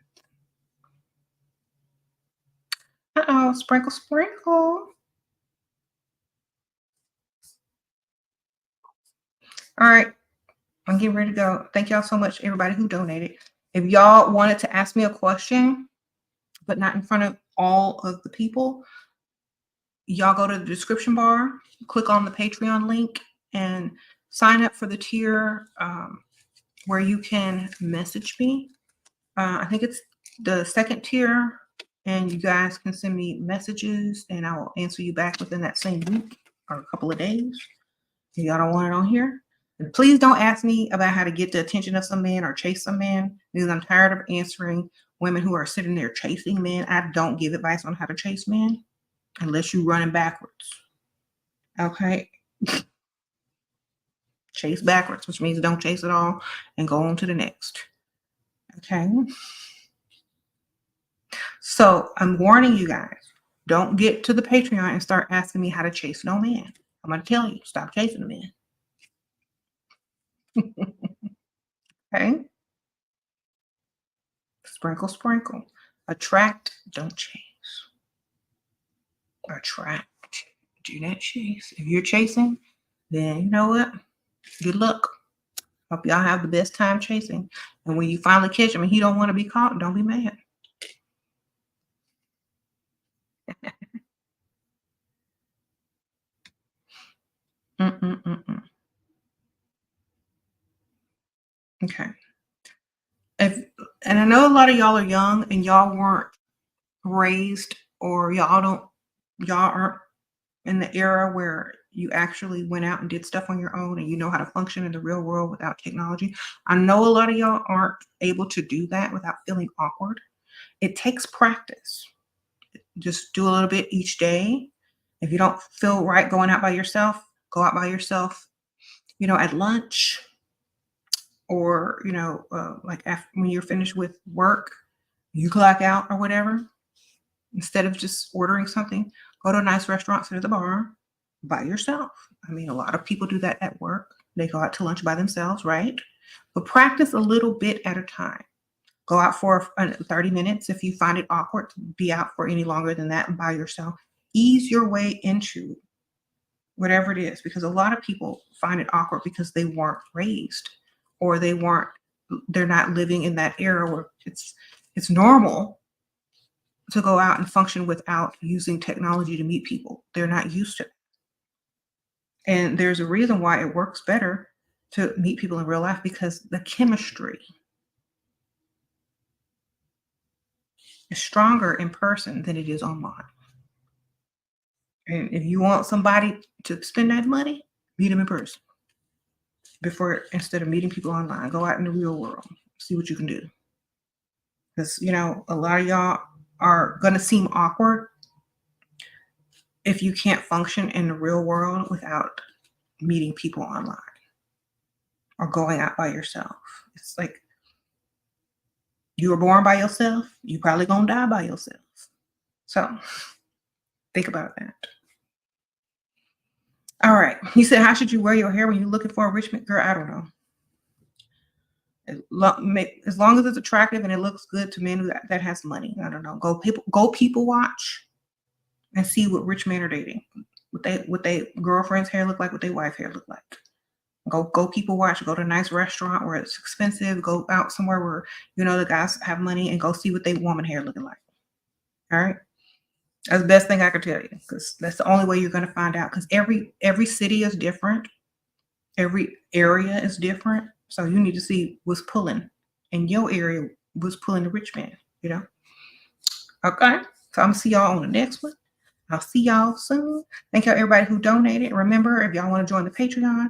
Uh-oh, sprinkle, sprinkle. All right, I'm getting ready to go. Thank y'all so much, everybody who donated. If y'all wanted to ask me a question, but not in front of all of the people, y'all go to the description bar, click on the Patreon link, and sign up for the tier where you can message me. I think it's the second tier, and you guys can send me messages, and I will answer you back within that same week or a couple of days. If y'all don't want it on here, and please don't ask me about how to get the attention of some men or chase some men, because I'm tired of answering women who are sitting there chasing men. I don't give advice on how to chase men unless you're running backwards. Okay? Chase backwards, which means don't chase at all and go on to the next. Okay? So I'm warning you guys, don't get to the Patreon and start asking me how to chase no man. I'm going to tell you, stop chasing the men. Okay? Sprinkle, sprinkle. Attract, don't chase. Attract, do not chase. If you're chasing, then you know what? Good luck. Hope y'all have the best time chasing. And when you finally catch him and he don't want to be caught, don't be mad. Okay. And I know a lot of y'all are young and y'all weren't raised, or y'all aren't in the era where you actually went out and did stuff on your own and you know how to function in the real world without technology. I know a lot of y'all aren't able to do that without feeling awkward. It takes practice. Just do a little bit each day. If you don't feel right going out by yourself, go out by yourself, at lunch, or, like after, when you're finished with work, you clock out or whatever. Instead of just ordering something, go to a nice restaurant, sit at the bar by yourself. I mean, a lot of people do that at work. They go out to lunch by themselves, right? But practice a little bit at a time. Go out for 30 minutes. If you find it awkward to be out for any longer than that by yourself, ease your way into whatever it is, because a lot of people find it awkward because they weren't raised, or they're not living in that era where it's normal to go out and function without using technology to meet people. They're not used to it. And there's a reason why it works better to meet people in real life, because the chemistry is stronger in person than it is online. And if you want somebody to spend that money, meet them in person instead of meeting people online. Go out in the real world, see what you can do. Because, a lot of y'all are going to seem awkward if you can't function in the real world without meeting people online or going out by yourself. It's like you were born by yourself, you probably gonna die by yourself. So think about that. All right. He said, how should you wear your hair when you're looking for a rich man? Girl, I don't know. As long as it's attractive and it looks good to men that has money. I don't know. Go people watch and see what rich men are dating. What they girlfriend's hair look like, what their wife hair look like. Go people watch. Go to a nice restaurant where it's expensive. Go out somewhere where the guys have money, and go see what they woman hair looking like. All right. That's the best thing I could tell you, because that's the only way you're going to find out. Because every city is different. Every area is different. So you need to see what's pulling in your area, what's pulling the rich man, Okay. So I'm going to see y'all on the next one. I'll see y'all soon. Thank y'all, everybody who donated. Remember, if y'all want to join the Patreon,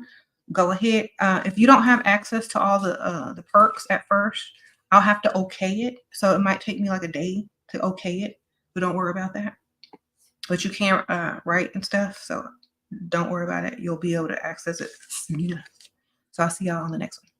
go ahead. If you don't have access to all the perks at first, I'll have to okay it. So it might take me like a day to okay it, but don't worry about that. But you can't write and stuff, so don't worry about it. You'll be able to access it. Yeah. So I'll see y'all on the next one.